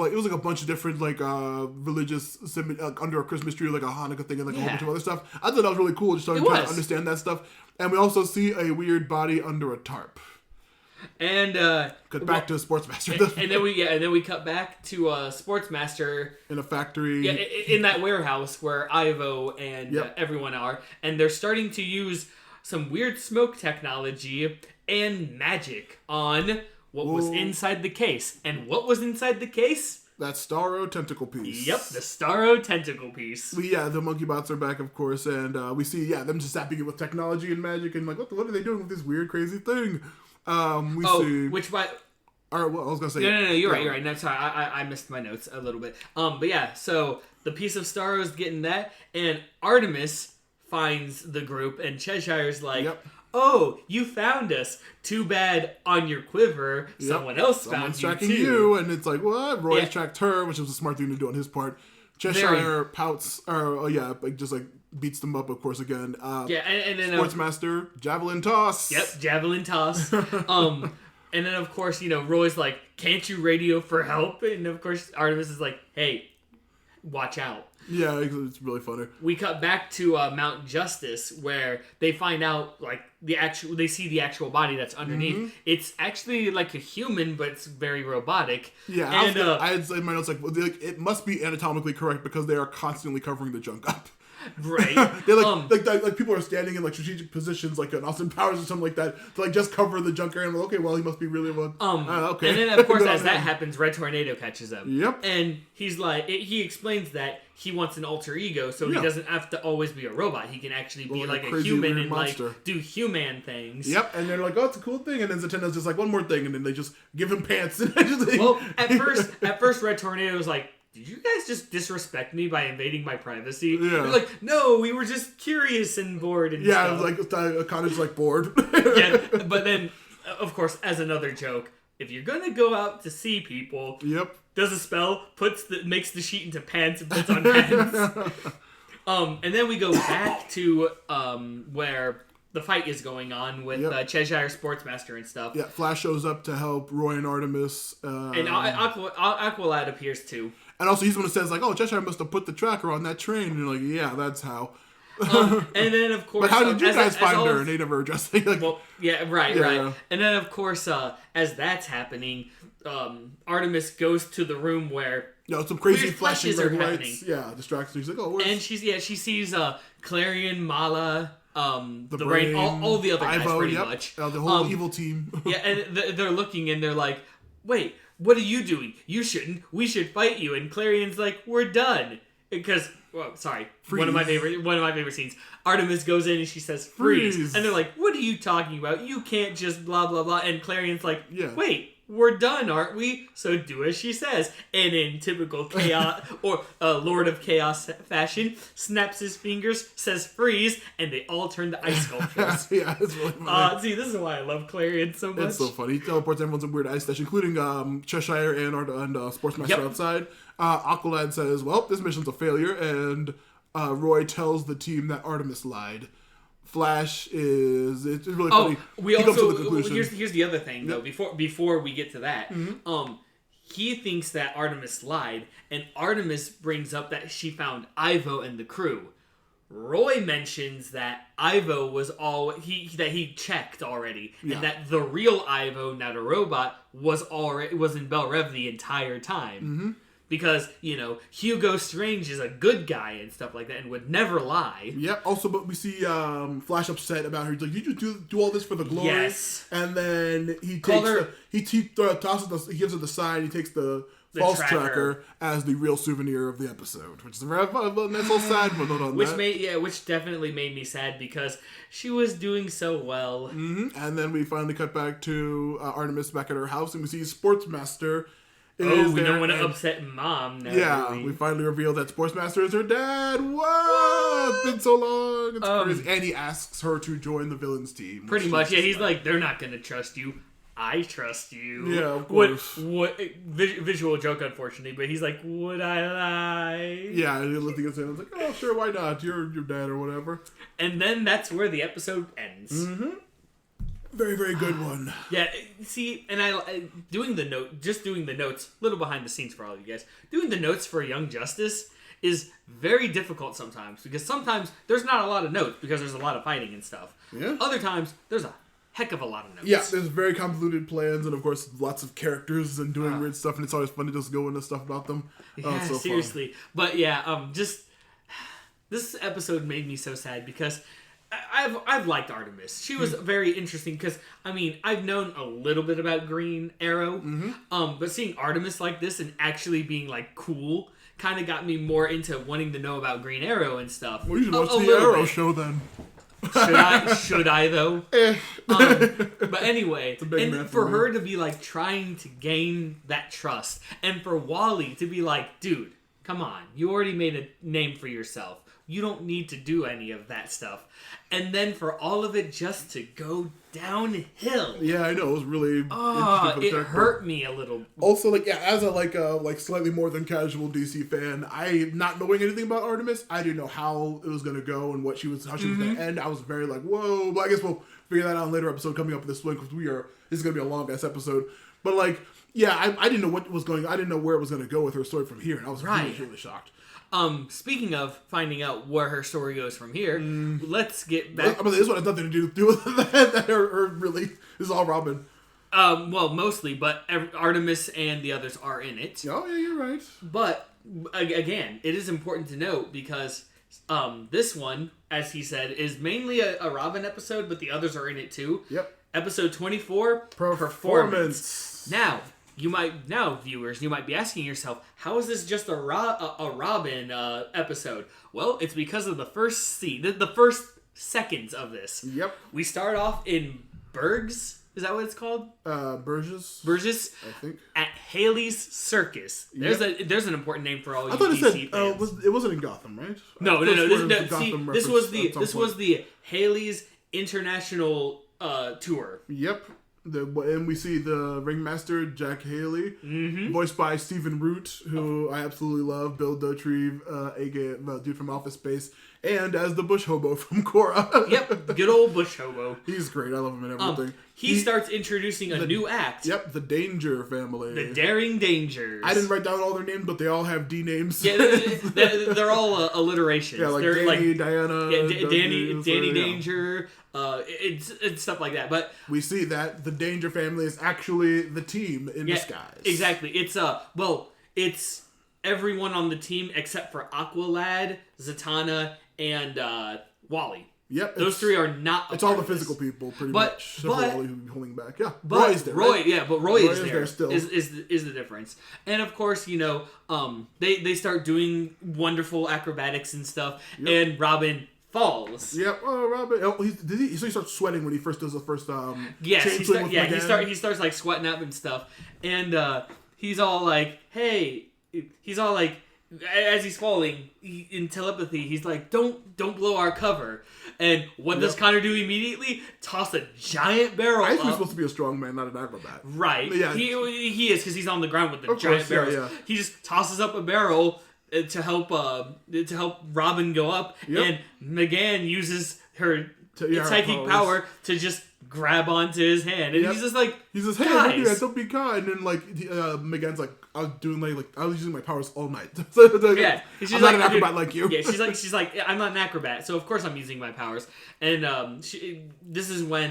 different religious under a Christmas tree, like a Hanukkah thing, and like a whole bunch of other stuff. I thought that was really cool, just starting to understand that stuff. And we also see a weird body under a tarp. And cut back to Sportsmaster, and then we cut back to Sportsmaster in a factory. Yeah, in that warehouse where Ivo and everyone are, and they're starting to use some weird smoke technology and magic on what was inside the case. And what was inside the case? That Starro tentacle piece. Yep, the Starro tentacle piece. The monkey bots are back, of course, and we see them just zapping it with technology and magic, and like, what are they doing with this weird, crazy thing? See. Which by. All right, well, I was gonna say. No, you're right. No, sorry, I missed my notes a little bit. But yeah, so the piece of Starro's getting that, and Artemis finds the group, and Cheshire's like, oh, you found us. Too bad on your quiver, someone else found you tracking too. you, and it's like, what? Roy's tracked her, which was a smart thing to do on his part. Cheshire pouts, just beats them up, of course, again. And then Sportsmaster, javelin toss. Yep, javelin toss. And then, of course, Roy's like, can't you radio for help? And, of course, Artemis is like, hey, watch out. Yeah, it's really funny. We cut back to Mount Justice, where they find out, like, they see the actual body that's underneath. It's actually like a human, but it's very robotic. Yeah, and I had in my notes, it must be anatomically correct because they are constantly covering the junk up. Right. They're like people are standing in like strategic positions, like an Austin Powers or something like that, to like just cover the junk area. I'm like, okay, well, he must be really okay. And then of course, as that happens, Red Tornado catches him. Yep. And he's like, he explains that he wants an alter ego, so he doesn't have to always be a robot. He can actually be like a human and monster. Like do human things. Yep. And they're like, oh, it's a cool thing. And then Zatanna's just like, one more thing, and then they just give him pants. Well, at first, Red Tornado was like, did you guys just disrespect me by invading my privacy? Yeah. They're like, no, we were just curious and bored and stuff. Yeah, like Connor's like bored. Yeah, but then, of course, as another joke, if you're gonna go out to see people, does a spell, makes the sheet into pants and puts on pants. And then we go back to where the fight is going on with Cheshire Sportsmaster and stuff. Yeah, Flash shows up to help Roy and Artemis. And Aqualad appears too. And also, he's the one who says, like, oh, Cheshire must have put the tracker on that train. And you're like, yeah, that's how. And then, of course... But how did you guys find her? And they never addressed it. Well, yeah, right. And then, of course, as that's happening, Artemis goes to the room where... some crazy flashing red lights. Happening. Yeah, distracts her. She's like, oh, where's... And she sees Clarion, Mala... the Brain, all the other guys, pretty much. The whole evil team. And they're looking and they're like, wait, what are you doing? You shouldn't. We should fight you. And Clarion's like, we're done. Because, freeze. one of my favorite scenes. Artemis goes in and she says, freeze. And they're like, what are you talking about? You can't just blah, blah, blah. And Clarion's like, wait. We're done, aren't we? So do as she says. And in typical chaos or Lord of Chaos fashion, snaps his fingers, says freeze, and they all turn to ice sculptures. Yeah, it's really funny. See, this is why I love Clarion so much. It's so funny. He teleports everyone some weird ice stash, including Cheshire and Sportsmaster outside. Aqualad says, well, this mission's a failure, and Roy tells the team that Artemis lied. Flash it's really funny. We also here's the other thing though. Before we get to that, he thinks that Artemis lied, and Artemis brings up that she found Ivo and the crew. Roy mentions that Ivo was that he checked already, and that the real Ivo, not a robot, was in Belle Rev the entire time. because, Hugo Strange is a good guy and stuff like that and would never lie. Yep. Also, but we see Flash upset about her. He's like, "You just do all this for the glory." Yes. And then he tosses he gives her the sign. He takes the false tracker as the real souvenir of the episode, which is a very nice little side note on that. Which definitely made me sad because she was doing so well. Mm-hmm. And then we finally cut back to Artemis back at her house, and we see Sportsmaster. We don't want to upset Mom now. Yeah, we finally reveal that Sportsmaster is her dad. Whoa! It's been so long. It's crazy. And he asks her to join the villains team. Pretty much, yeah. He's like, they're not going to trust you. I trust you. Yeah, of course. What visual joke, unfortunately, but he's like, would I lie? Yeah, and he gets in. I was like, oh, sure, why not? You're your dad or whatever. And then that's where the episode ends. Mm-hmm. Very, very good one. Yeah, see, and doing the notes, a little behind the scenes for all of you guys. Doing the notes for Young Justice is very difficult sometimes because sometimes there's not a lot of notes because there's a lot of fighting and stuff. Yeah. Other times there's a heck of a lot of notes. Yeah, there's very convoluted plans and of course lots of characters and doing weird stuff, and it's always fun to just go into stuff about them. Yeah, so seriously. Fun. But yeah, just this episode made me so sad because I've liked Artemis. She was very interesting because I've known a little bit about Green Arrow, but seeing Artemis like this and actually being like cool kind of got me more into wanting to know about Green Arrow and stuff. Well, you should watch the Arrow show then. Should I though? But anyway, and for her to be like trying to gain that trust, and for Wally to be like, dude, come on, you already made a name for yourself. You don't need to do any of that stuff. And then for all of it just to go downhill. Yeah, I know. It was really it hurt me a little. Also, as a slightly more than casual DC fan, I not knowing anything about Artemis, I didn't know how it was going to go and how she was going to end. I was very like, whoa. But I guess we'll figure that out in a later episode coming up this week because this is going to be a long ass episode. But I didn't know what was going. I didn't know where it was going to go with her story from here, and I was really, really shocked. Speaking of finding out where her story goes from here, let's get back. This one has nothing to do with that. Or really, this is all Robin. Well, mostly, but Artemis and the others are in it. Oh, yeah, you're right. But again, it is important to note because this one, as he said, is mainly a Robin episode, but the others are in it too. Yep. Episode 24, Performance. Now, viewers, you might be asking yourself, how is this just a Robin episode? Well, it's because of the first scene, the first seconds of this. Yep. We start off in Berg's. Is that what it's called? Burgess, I think. At Haley's Circus. There's an important name for all you DC fans. It wasn't in Gotham, right? No. This was the Haley's International tour. Yep. And we see the ringmaster, Jack Haley, voiced by Stephen Root, who I absolutely love, Bill Dauterive, aka dude from Office Space, and as the bush hobo from Korra. Yep, good old bush hobo. He's great. I love him and everything. He starts introducing a new act. Yep, the Danger family. The Daring Dangers. I didn't write down all their names, but they all have D names. Yeah, they're all alliterations. Yeah, they're Danny, Diana, Danny Danger. It's stuff like that. But we see that the Danger family is actually the team in disguise. Exactly. It's everyone on the team except for Aqualad, Zatanna, and Wally. Yep, those three are not. It's all the physical people, pretty much. Wally who's holding back. Yeah, but Roy's there. Roy is there. Still. Is the difference? And of course, they start doing wonderful acrobatics and stuff, and Robin falls. Yep. Oh, Robin. Oh, he starts sweating when he first does the first. He starts like sweating up and stuff, and he's all like, "Hey," as he's falling in telepathy, he's like, "Don't blow our cover." And what does Connor do immediately? Toss a giant barrel. I think he's supposed to be a strong man, not an acrobat. Right. Yeah. He is because he's on the ground with the giant barrels. Yeah. He just tosses up a barrel to help Robin go up, and McGann uses her psychic power to just grab onto his hand, and he's just like, he says, "Hey, don't do that, don't be kind." And like Megan's like, "I was doing I was using my powers all night." Yeah, she's I'm like, not an acrobat like you. Yeah, she's like, I'm not an acrobat, so of course I'm using my powers. And this is when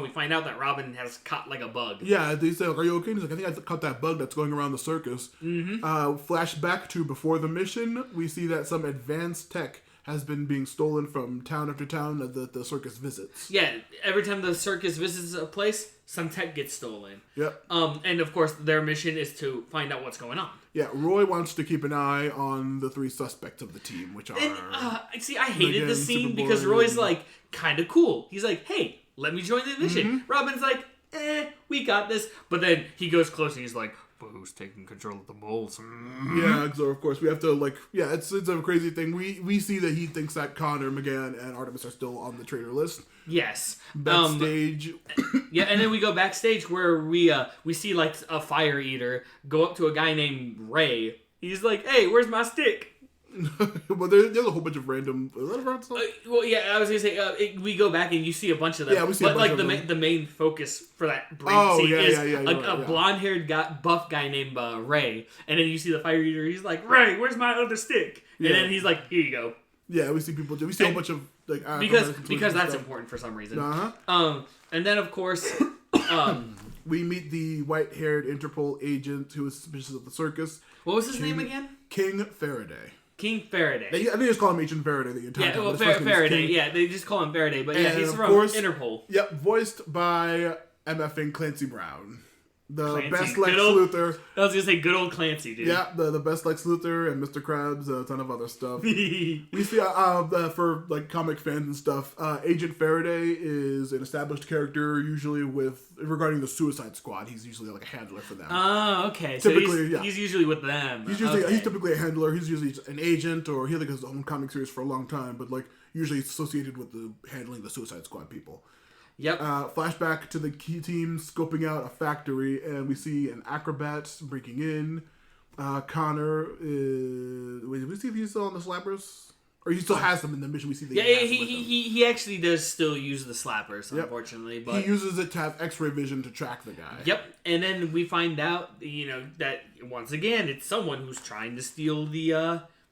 we find out that Robin has caught like a bug. Yeah, they say, "Are you okay?" And he's like, "I think I caught that bug that's going around the circus." Mm-hmm. Flashback to before the mission, we see that some advanced tech has been being stolen from town after town that the circus visits. Yeah, every time the circus visits a place, some tech gets stolen. Yep. And of course, their mission is to find out what's going on. Yeah, Roy wants to keep an eye on the 3 suspects of the team, which are... And, see, I hated this scene because Roy's like, kind of cool. He's like, hey, let me join the mission. Mm-hmm. Robin's like, we got this. But then he goes close and he's like, but who's taking control of the moles? Mm-hmm. Yeah, so of course we have to it's a crazy thing. We see that he thinks that Connor, McGann, and Artemis are still on the traitor list. Yes. Backstage. Yeah, and then we go backstage where we see like a fire eater go up to a guy named Ray. He's like, hey, where's my stick? Well, there's a whole bunch of random. Well, yeah, I was gonna say we go back and you see a bunch of them. Yeah, we see. But like the main focus for that brief scene is a blonde-haired buff guy named Ray, and then you see the fire eater. He's like, Ray, where's my other stick? And then he's like, here you go. Yeah, we see people. We see a bunch of because that's important for some reason. And then of course, we meet the white-haired Interpol agent who is suspicious of the circus. What was his name again? King Faraday. King Faraday. I think they just call him Agent Faraday the entire time. Yeah, well, Faraday. Yeah, they just call him Faraday. But yeah, he's from Interpol. Yep, voiced by MFing Clancy Brown. The Clancy, best Lex Luthor. I was going to say good old Clancy, dude. Yeah, the best Lex Luthor and Mr. Krabs, a ton of other stuff. We see, for like comic fans and stuff, Agent Faraday is an established character, usually regarding the Suicide Squad. He's usually like a handler for them. Oh, okay. Typically, so he's usually with them. He's typically a handler. He's usually an agent, or he has his own comic series for a long time, but like usually associated with handling the Suicide Squad people. Yep. Flashback to the key team scoping out a factory, and we see an acrobat breaking in. Connor is... Wait, did we see if he's still on the slappers? Or he still has them in the mission? We see that he actually does still use the slappers, unfortunately. But he uses it to have X-ray vision to track the guy. Yep. And then we find out, that once again it's someone who's trying to steal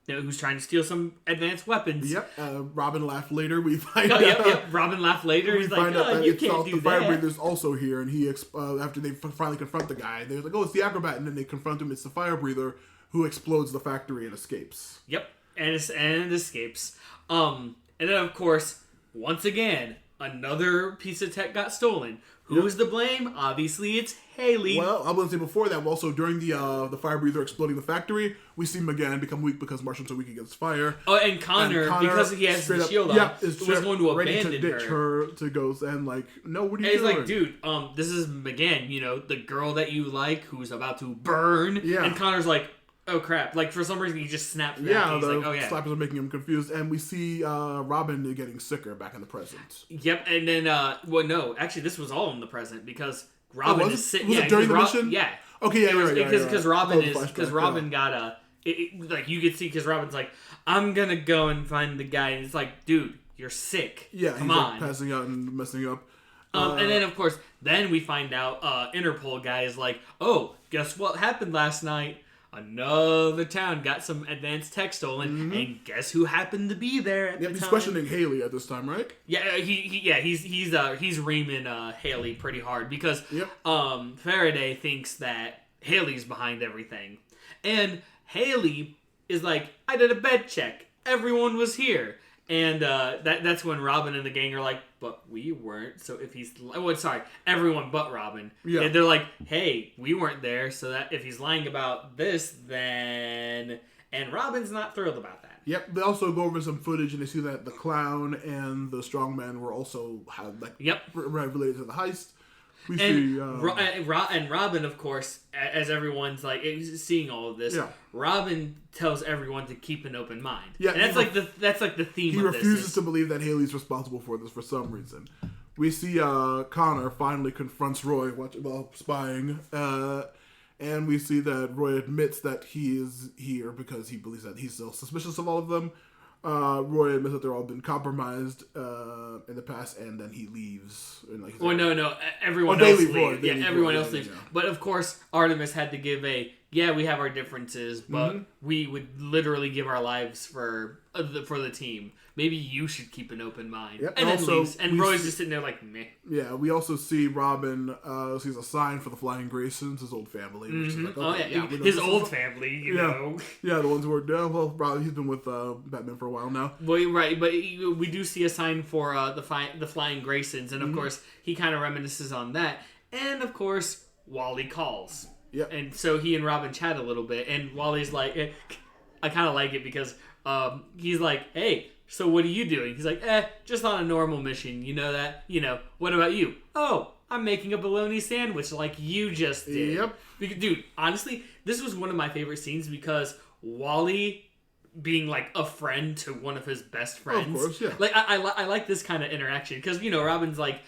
who's trying to steal some advanced weapons. Yep. Robin laughed later. We find out. Yep. Robin laughed later. He's like, you can't do that. The fire breather's also here, and he after they finally confront the guy, they're like, oh, it's the acrobat, and then they confront him. It's the fire breather who explodes the factory and escapes. Yep. And escapes. And then of course, once again, another piece of tech got stolen. Who's to blame? Obviously, it's Haley. Well, I was going to say before that, also during the fire breather exploding the factory, we see McGann become weak because Martians are weak against fire. Oh, and Connor because he has the shield on, was going to abandon her to go and like, no, what are you doing? He's like, dude, this is McGann, the girl that you like who's about to burn. Yeah. And Connor's like, oh crap! Like for some reason he just snaps back. Yeah, he's the like, slappers are making him confused, and we see Robin getting sicker back in the present. Yep, and then no, actually this was all in the present because Robin is sitting. Was it during the mission? Yeah. Okay, yeah, because Robin got like you could see because Robin's like, I'm gonna go and find the guy, and it's like, dude, you're sick. Yeah, come he's on, like passing out and messing up. And then of course, then we find out Interpol guy is like, oh, guess what happened last night? Another town got some advanced tech stolen, and guess who happened to be there at the time? He's questioning Haley at this time, right? Yeah, he's reaming Haley pretty hard because Faraday thinks that Haley's behind everything, and Haley is like, I did a bed check, everyone was here. And that's when Robin and the gang are like, but we weren't. So if he's... everyone but Robin. Yeah. And they're like, hey, we weren't there. So that if he's lying about this, then... And Robin's not thrilled about that. Yep. They also go over some footage and they see that the clown and the strongman were also related to the heist. We see... and Robin, of course, as everyone's like seeing all of this, Robin tells everyone to keep an open mind. Yeah, and that's like the theme. He of refuses to believe that Haley's responsible for this for some reason. We see Connor finally confronts Roy while spying, and we see that Roy admits that he is here because he believes that he's still suspicious of all of them. Roy admits that they're all been compromised in the past, and then he leaves. And like, no, everyone else leaves. Yeah, everyone else leaves. Yeah. But of course, Artemis had to give we have our differences, but we would literally give our lives for the team. Maybe you should keep an open mind. Yep. And then leaves. And Roy's just sitting there like, meh. Yeah, we also see Robin sees a sign for the Flying Graysons, his old family. Which is like, okay, his old family, you know. Yeah, the ones who are, probably he's been with Batman for a while now. Well, right, but we do see a sign for the Flying Graysons, and of course, he kind of reminisces on that. And of course, Wally calls. Yep. And so he and Robin chat a little bit, and Wally's like, I kind of like it because he's like, hey, so what are you doing? He's like, just on a normal mission. You know that? What about you? Oh, I'm making a bologna sandwich like you just did. Yep. Dude, honestly, this was one of my favorite scenes because Wally being like a friend to one of his best friends. Of course, yeah. Like, I like this kind of interaction because, Robin's like,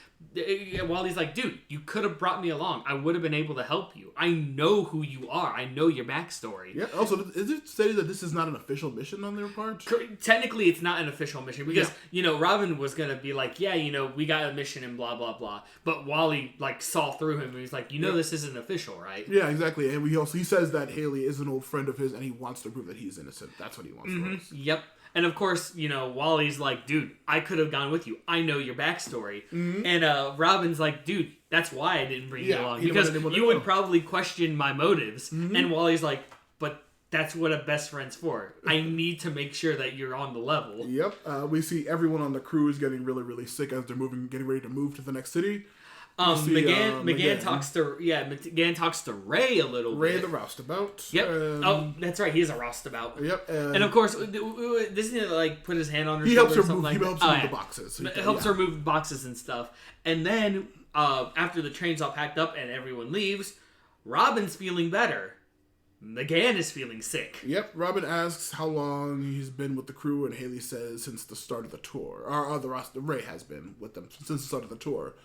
Wally's like, dude, you could have brought me along. I would have been able to help you. I know who you are. I know your backstory. Yeah. Also, is it stated that this is not an official mission on their part? Technically, it's not an official mission because, Robin was going to be like, we got a mission and blah, blah, blah. But Wally, like, saw through him and he's like, this isn't official, right? Yeah, exactly. And he says that Haley is an old friend of his and he wants to prove that he's innocent. That's what he wants for us. Yep. And of course, Wally's like, dude, I could have gone with you. I know your backstory. And Robin's like, dude, that's why I didn't bring you along. Because you would probably question my motives. And Wally's like, but that's what a best friend's for. I need to make sure that you're on the level. Yep. We see everyone on the crew is getting really, really sick as they're getting ready to move to the next city. McGann talks to Ray a little bit. Ray the roustabout. Yep. That's right. He's a roustabout. Yep. And of course, doesn't he like put his hand on her shoulder or something like that? He helps her move the boxes. So helps her move boxes and stuff. And then after the train's all packed up and everyone leaves, Robin's feeling better. McGann is feeling sick. Yep. Robin asks how long he's been with the crew, and Haley says since the start of the tour. Or Ray has been with them since the start of the tour.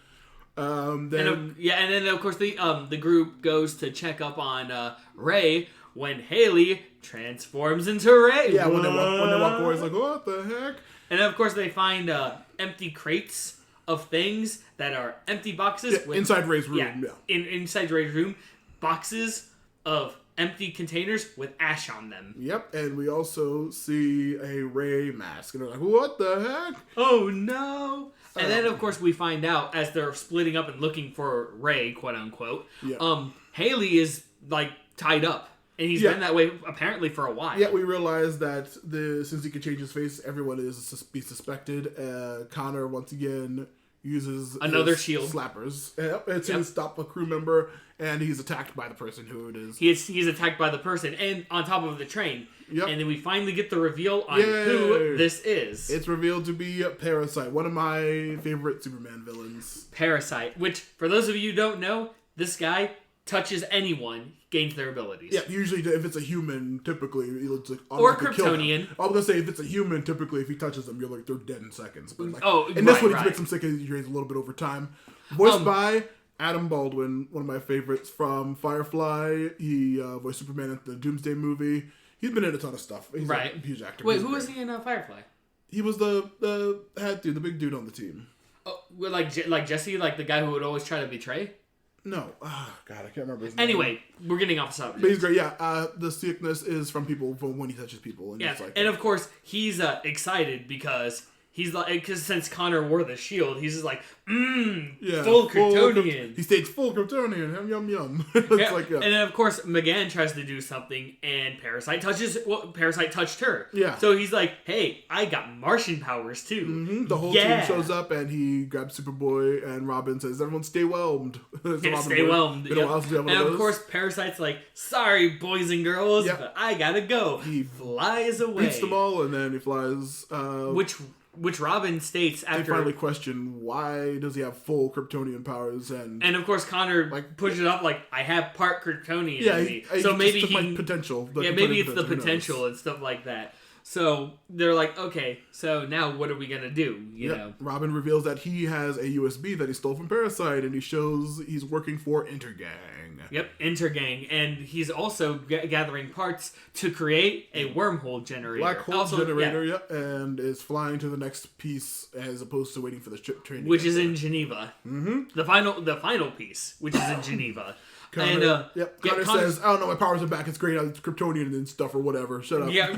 And then of course the group goes to check up on Ray when Haley transforms into Ray. Yeah, when they walk away, it's like, what the heck? And of course they find empty crates of things that are empty boxes inside Ray's room. Inside Ray's room, boxes of empty containers with ash on them. Yep, and we also see a Ray mask, and they're like, what the heck? Oh no! And then, of course, we find out as they're splitting up and looking for Ray, quote unquote. Haley is like tied up, and he's been that way apparently for a while. Yeah, we realize that since he can change his face, everyone is be suspected. Connor once again uses another shield slappers to stop a crew member, and he's attacked by the person who it is. He's attacked by the person, and on top of the train. Yep. And then we finally get the reveal on who this is. It's revealed to be Parasite, one of my favorite Superman villains. Parasite, which, for those of you who don't know, this guy touches anyone, gains their abilities. Yeah, usually if it's a human, typically it's like or Kryptonian. I'm gonna say if it's a human, typically if he touches them, you're like they're dead in seconds. But like, in this one, he makes them sick and he drains a little bit over time. Voiced by Adam Baldwin, one of my favorites from Firefly. He voiced Superman at the Doomsday movie. He's been in a ton of stuff. He's a huge actor. Wait, who was he in Firefly? He was the head dude, the big dude on the team. Oh, like Jesse, like the guy who would always try to betray? No. Oh, God, I can't remember his name. Anyway, we're getting off the subject. But he's great, yeah. The sickness is from people from when he touches people. And and of course, he's excited because he's like, because since Connor wore the shield, he's just like, full Kryptonian. He states full Kryptonian. Yum, yum. And then, of course, McGann tries to do something, and Parasite touched her. Yeah. So he's like, hey, I got Martian powers, too. Mm-hmm. The whole team shows up, and he grabs Superboy, and Robin says, everyone stay whelmed. Stay whelmed. And, of course, Parasite's like, sorry, boys and girls, but I gotta go. He flies away. Beats them all, and then he flies. Which Robin states after... They finally question, why does he have full Kryptonian powers? And of course, Connor pushes it up like, I have part Kryptonian in me. So maybe he... potential. Maybe it's the potential and stuff like that. So they're like, okay, so now what are we gonna do? You know, Robin reveals that he has a USB that he stole from Parasite, and he shows he's working for Intergang. Yep, Intergang, and he's also gathering parts to create a wormhole generator. Black hole generator, and is flying to the next piece as opposed to waiting for the ship training, which is in Geneva. Mm-hmm. The final piece, which is in Geneva. Connor, Connor says, "I don't know, my powers are back. It's great. It's Kryptonian and stuff or whatever. Shut up." Yeah,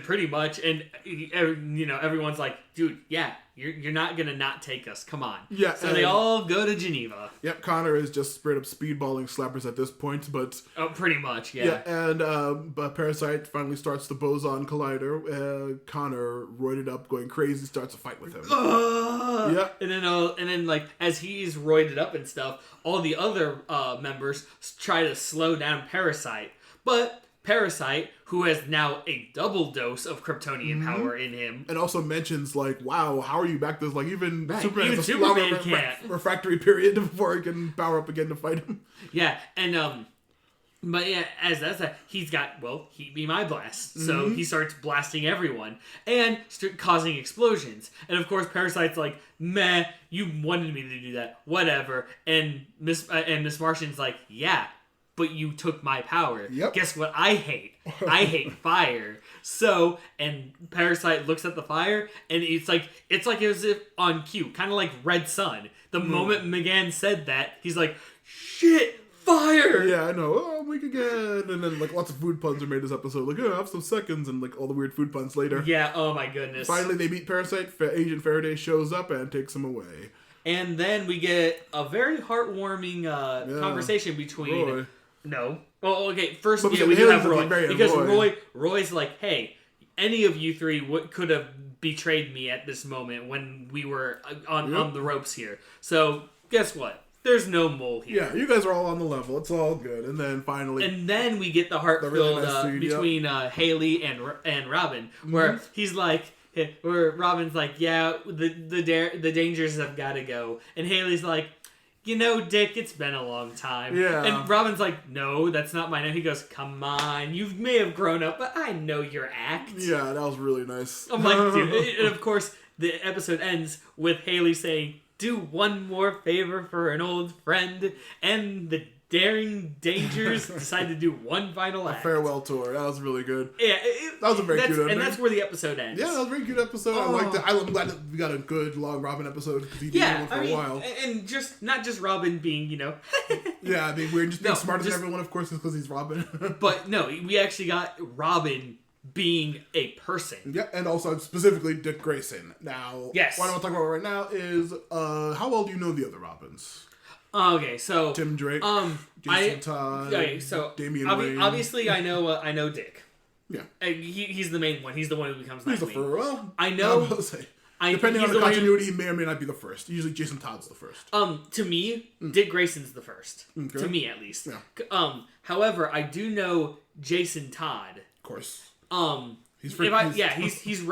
pretty much. And everyone's like, "Dude, yeah, you're not gonna not take us. Come on." Yeah. So they all go to Geneva. Yep. Connor is just straight up speedballing slappers at this point, but pretty much, yeah. And but Parasite finally starts the boson collider. Connor, roided up, going crazy, starts a fight with him. Yeah. And then like as he's roided up and stuff, all the other members try to slow down Parasite, but Parasite, who has now a double dose of Kryptonian power in him, and also mentions like, "Wow, how are you back?" There's like even Superman can't refractory period before he can power up again to fight him. Yeah, and but yeah, as that's that, he's got heat be my blast, so he starts blasting everyone and causing explosions. And of course, Parasite's like, "Meh, you wanted me to do that, whatever." And Miss Martian's like, "Yeah, but you took my power. Yep. Guess what I hate? I hate fire." So, and Parasite looks at the fire, and it's like as if on cue, kind of like Red Sun. The moment M'gann said that, he's like, "Shit, fire!" Yeah, I know. Oh, weak again. And then like lots of food puns are made this episode. Like, "Oh, I have some seconds," and like all the weird food puns later. Yeah. Oh my goodness. Finally, they meet Parasite. Agent Faraday shows up and takes him away. And then we get a very heartwarming conversation between. Roy. No. Oh, okay. First, but we do have Roy. Like because Roy's like, "Hey, any of you three could have betrayed me at this moment when we were on the ropes here. So, guess what? There's no mole here." Yeah, you guys are all on the level. It's all good. And then finally... And then we get the heart-filled really nice between Haley and Robin, where he's like... Where Robin's like, "Yeah, the dangers have got to go." And Haley's like, "Dick, it's been a long time." Yeah. And Robin's like, "No, that's not my name." He goes, "Come on, you may have grown up, but I know your act." Yeah, that was really nice. I'm like, dude. And of course, the episode ends with Haley saying, "Do one more favor for an old friend," and the Daring Dangers decide to do one final act. A farewell tour. That was really good. Yeah, that was a very cute ending. And that's where the episode ends. Yeah, that was a very cute episode. I liked it. I'm glad that we got a good long Robin episode because he did one for a while. And not just Robin being, yeah, I mean, we're just being smarter than everyone, of course, because he's Robin. But no, we actually got Robin being a person. Yeah, and also specifically Dick Grayson. Now, yes. What I want to talk about right now is how well do you know the other Robins? Okay, so Tim Drake, Jason Todd, Damian Wayne. Obviously, I know Dick. Yeah, he's the main one. He's the one who becomes Nightwing. He's the first. I know. Depending on the continuity, he may or may not be the first. Usually, Jason Todd's the first. To me, Dick Grayson's the first. Okay. To me, at least. Yeah. However, I do know Jason Todd. Of course. He's Red Hood. Yeah. He's the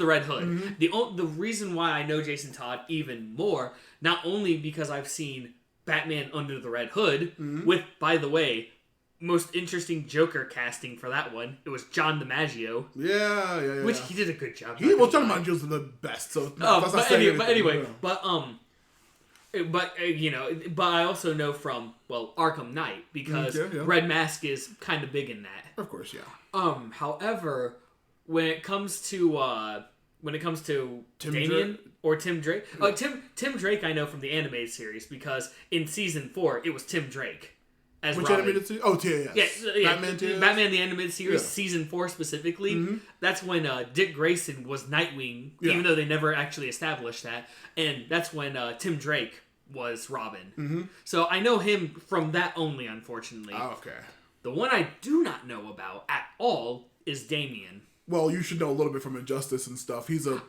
Red Hood. Mm-hmm. The reason why I know Jason Todd even more, not only because I've seen Batman Under the Red Hood, with, by the way, most interesting Joker casting for that one. It was John DiMaggio. Yeah. Which he did a good job. John DiMaggio's the best. So but I also know from Arkham Knight because Red Mask is kind of big in that. Of course, yeah. However, when it comes to Damian or Tim Drake, Tim Drake I know from the animated series because in season 4 it was Tim Drake as Which Robin. Animated series? Oh, TAS. Yeah, Batman the animated series season 4 specifically. Mm-hmm. That's when Dick Grayson was Nightwing, even though they never actually established that, and that's when Tim Drake was Robin. Mm-hmm. So I know him from that only, unfortunately. Oh, okay. The one I do not know about at all is Damian. Well, you should know a little bit from Injustice and stuff. He's a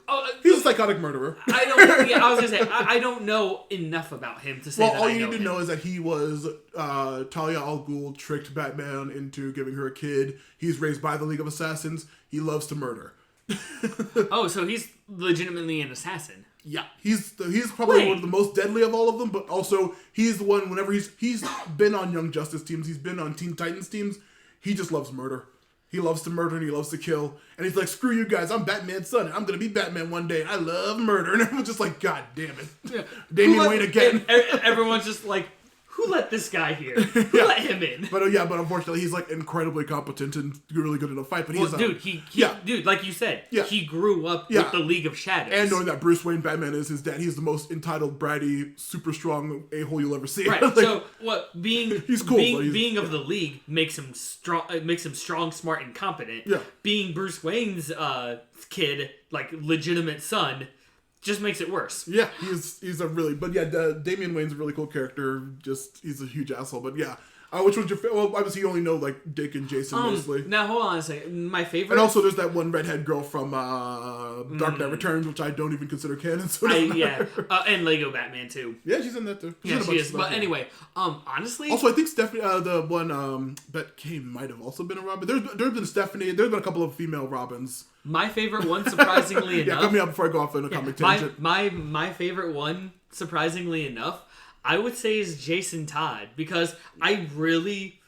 psychotic murderer. I was gonna say I don't know enough about him to say. Well, all you need to know is that he was Talia al Ghul tricked Batman into giving her a kid. He's raised by the League of Assassins. He loves to murder. Oh, so he's legitimately an assassin. Yeah, he's probably one of the most deadly of all of them. But also, he's the one. Whenever he's been on Young Justice teams, he's been on Teen Titans teams. He just loves murder. He loves to murder and he loves to kill. And he's like, screw you guys, I'm Batman's son. And I'm going to be Batman one day. And I love murder. And everyone's just like, God damn it. Yeah. Damian Wayne again. Everyone's just like, who let this guy here? Who let him in? But unfortunately, he's like incredibly competent and really good in a fight. But he's dude, like you said, he grew up with the League of Shadows, and knowing that Bruce Wayne Batman is his dad, he's the most entitled, bratty, super strong a-hole you'll ever see. Right. Like, so what? He's cool. Being of the League makes him strong, smart, and competent. Yeah. Being Bruce Wayne's kid, like legitimate son, just makes it worse. Yeah, he's a really... But yeah, Damian Wayne's a really cool character. Just, he's a huge asshole. But yeah. Which one's your favorite? Well, obviously you only know, like, Dick and Jason mostly. Now, hold on a second. My favorite... And also there's that one redhead girl from Dark Knight Returns, which I don't even consider canon. So and Lego Batman, too. Yeah, she's in that, too. She is. But anyway, honestly... Also, I think Stephanie, the one, Bette Kane might have also been a Robin. There's been Stephanie. There's been a couple of female Robins. My favorite one, surprisingly enough... cut me up before I go off on a comic tangent. My favorite one, surprisingly enough, I would say is Jason Todd. Because I really...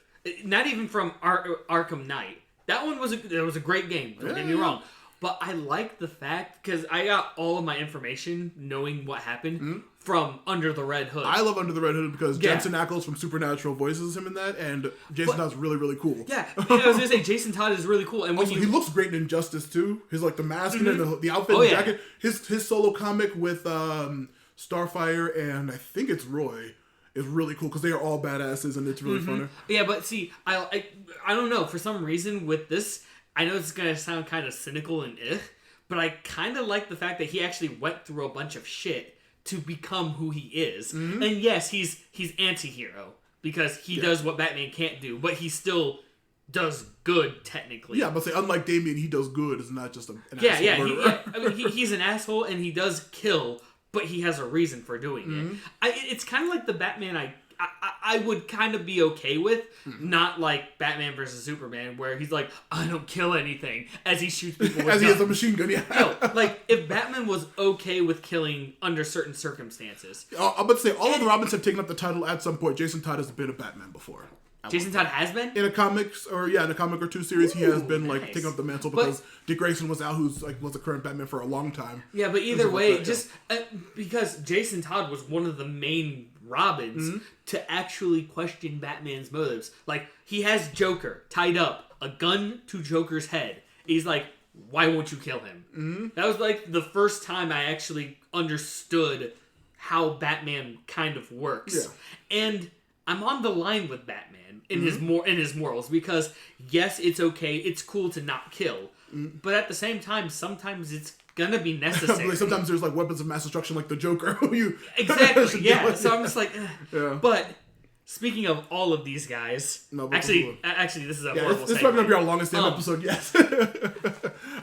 Not even from Arkham Knight. That one was a great game. Don't get me wrong. But I like the fact... Because I got all of my information, knowing what happened... from Under the Red Hood. I love Under the Red Hood because Jensen Ackles from Supernatural voices him in that, and Jason Todd's really, really cool. Yeah, I was gonna say Jason Todd is really cool, and also, he looks great in Injustice too. His like the mask and the outfit, and jacket. His solo comic with Starfire and I think it's Roy is really cool because they are all badasses and it's really funny. Yeah, but see, I don't know, for some reason with this, I know it's gonna sound kind of cynical and but I kind of like the fact that he actually went through a bunch of shit to become who he is. And yes, he's anti-hero because he does what Batman can't do, but he still does good technically. Yeah, but say unlike Damian, he does good. It's not just an asshole murderer. I mean, he's an asshole and he does kill, but he has a reason for doing it. It's kind of like the Batman I would kind of be okay with, not like Batman versus Superman, where he's like, I don't kill anything, as he shoots people with as he has a machine gun, No, like, if Batman was okay with killing under certain circumstances. I'm about to say, all of the Robins have taken up the title at some point. Jason Todd has been a Batman before. Jason Todd has been? In a comic or two series, he has been like taking up the mantle because Dick Grayson was out, who's like was the current Batman for a long time. Yeah, but either way, because Jason Todd was one of the main Robins to actually question Batman's motives. Like, he has Joker tied up, a gun to Joker's head. He's like, why won't you kill him? That was like the first time I actually understood how Batman kind of works. Yeah. And I'm on the line with Batman in his morals because yes, it's okay, it's cool to not kill, but at the same time, sometimes it's gonna be necessary. Sometimes there's like weapons of mass destruction, like the Joker. Exactly, yeah. So I'm just like, but speaking of all of these guys, actually, this is a horrible segue. This is probably gonna be our longest episode. Yes, a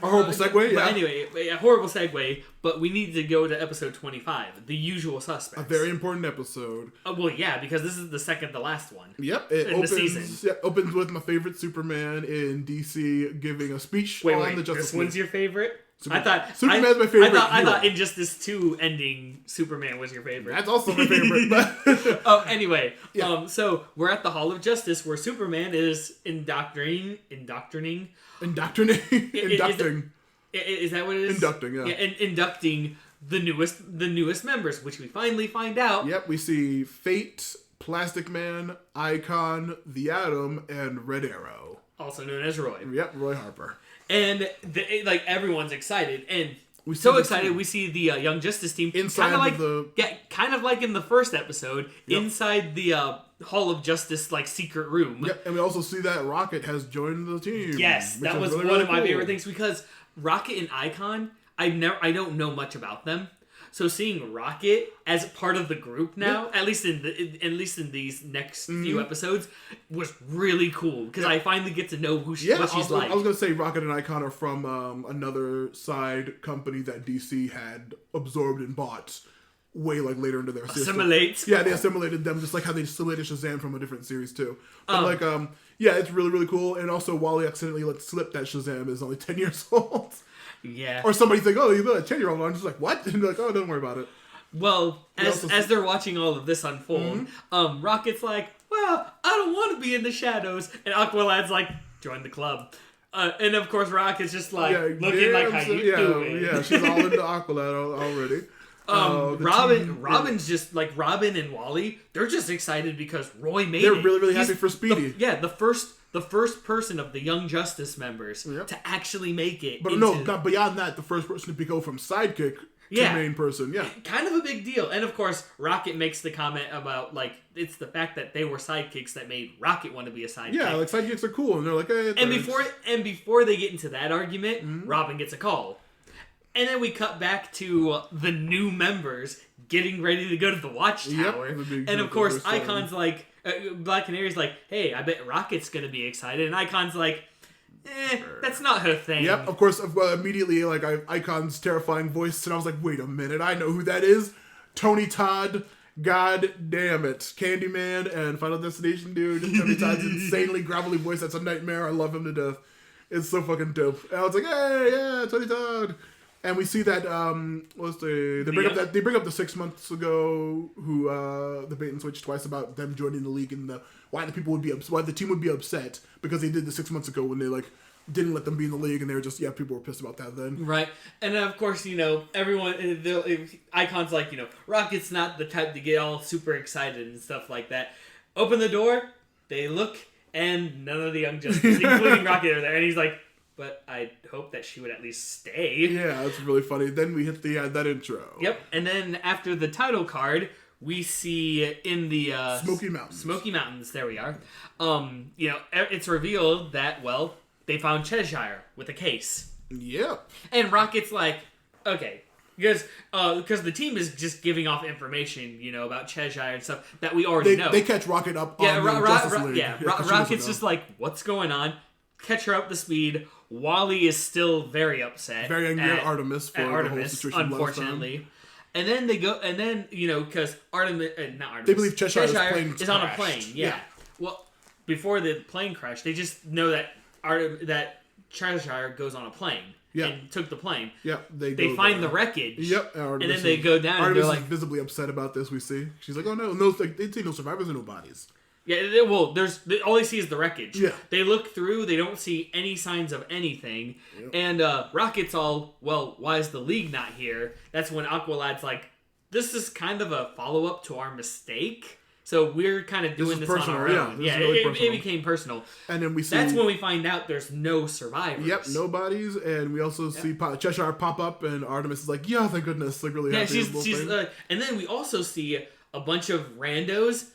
horrible segue. But anyway, a horrible segue. But we need to go to episode 25, The Usual Suspects. A very important episode. Well, yeah, because this is the second to last one. Yep, the season. Yeah, opens with my favorite Superman in DC giving a speech on the Justice League. This one's your favorite? Superman's my favorite. I thought Injustice 2 ending Superman was your favorite. That's also my favorite. Anyway, so we're at the Hall of Justice where Superman is inducting. Is that what it is? Inducting, yeah. And inducting the newest members, which we finally find out. Yep, we see Fate, Plastic Man, Icon, The Atom, and Red Arrow. Also known as Roy. Yep, Roy Harper. And everyone's excited, and we see the Young Justice team inside kind of like in the first episode, inside the Hall of Justice secret room. Yep, and we also see that Rocket has joined the team. Yes, that was really, one of my favorite things because Rocket and Icon, I don't know much about them. So seeing Rocket as part of the group now, at least in these next few episodes, was really cool because I finally get to know what she's like. I was gonna say Rocket and Icon are from another side company that DC had absorbed and bought way later into their system. Assimilate. Yeah, they assimilated them just like how they assimilated Shazam from a different series too. But it's really, really cool. And also Wally accidentally let slip that Shazam is only 10 years old. Yeah. Or somebody's like, oh, you got a 10-year-old. I'm just like, what? And they're like, oh, don't worry about it. Well, as they're watching all of this unfold, Rocket's like, well, I don't want to be in the shadows. And Aqualad's like, join the club. And of course, Rocket's just like looking like, how you doing? Yeah, she's all into Aqualad already. Robin's just like Robin and Wally. They're just excited because Roy made it. They're really, really happy for Speedy. The first person of the Young Justice members to actually make it. But not beyond that, the first person to go from sidekick to main person. Yeah, kind of a big deal. And of course, Rocket makes the comment about like it's the fact that they were sidekicks that made Rocket want to be a sidekick. Yeah, like sidekicks are cool, and they're like, hey. And before they get into that argument, Robin gets a call. And then we cut back to the new members getting ready to go to the Watchtower. And of course, Icon's like, Black Canary's like, hey, I bet Rocket's going to be excited. And Icon's like, that's not her thing. Yep, of course, immediately, like, Icon's terrifying voice, and I was like, wait a minute, I know who that is. Tony Todd, god damn it. Candyman and Final Destination dude. Tony Todd's insanely gravelly voice, that's a nightmare. I love him to death. It's so fucking dope. And I was like, hey, yeah, Tony Todd. And we see that they bring up the 6 months ago who the bait and switch twice about them joining the league and why the team would be upset because they did the 6 months ago when they like didn't let them be in the league and they were just people were pissed about that then. Right. And then of course, everyone Icon's like, Rocket's not the type to get all super excited and stuff like that. Open the door, they look, and none of the Young Justice, including Rocket, are there, and he's like, but I hope that she would at least stay. Yeah, that's really funny. Then we hit that intro. Yep, and then after the title card, we see in the Smoky Mountains. Smoky Mountains, there we are. It's revealed that they found Cheshire with a case. Yep. And Rocket's like, okay, because the team is just giving off information, about Cheshire and stuff that we already know. They catch Rocket up on the Justice League. Yeah, Rocket's just like, what's going on? Catch her up to speed. Wally is still very upset. Very angry at Artemis for the whole situation. Unfortunately. And then they go, because Artemis, not Artemis. They believe Cheshire is on a plane. Yeah. Well, before the plane crash, they just know that Cheshire goes on a plane. Yeah. And took the plane. Yep. They find the wreckage. Yep. And then they go down Artemis and they're like, is visibly upset about this, we see. She's like, oh no, they say no survivors and no bodies. Yeah, well, all they see is the wreckage. Yeah. They look through, they don't see any signs of anything. Yep. And Rocket's all, why is the League not here? That's when Aqualad's like, this is kind of a follow-up to our mistake. So we're kind of doing this on our own. Yeah, it became personal. And then we see... That's when we find out there's no survivors. Yep, no bodies. And we also see Cheshire pop up, and Artemis is like, yeah, thank goodness. Like, really happy. Yeah, she's and then we also see a bunch of randos...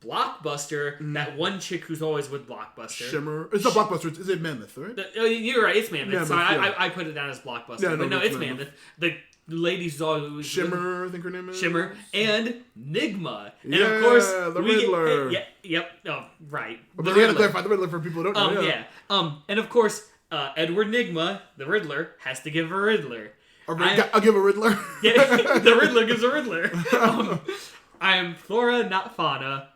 Blockbuster, that one chick who's always with Blockbuster. Shimmer. It's not Blockbuster, it's Mammoth, right? You're right, it's Mammoth. So I put it down as Blockbuster. Yeah, but no, it's Mammoth. The lady who's always... Shimmer, I think her name is. Shimmer. And Nigma. And yeah, of course... the Riddler. Yep. Oh, right. But we gotta clarify the Riddler for people who don't know. Yeah. And of course, Edward Nigma, the Riddler, has to give a Riddler. I'll give a Riddler. Yeah, the Riddler gives a Riddler. I am flora, not fauna.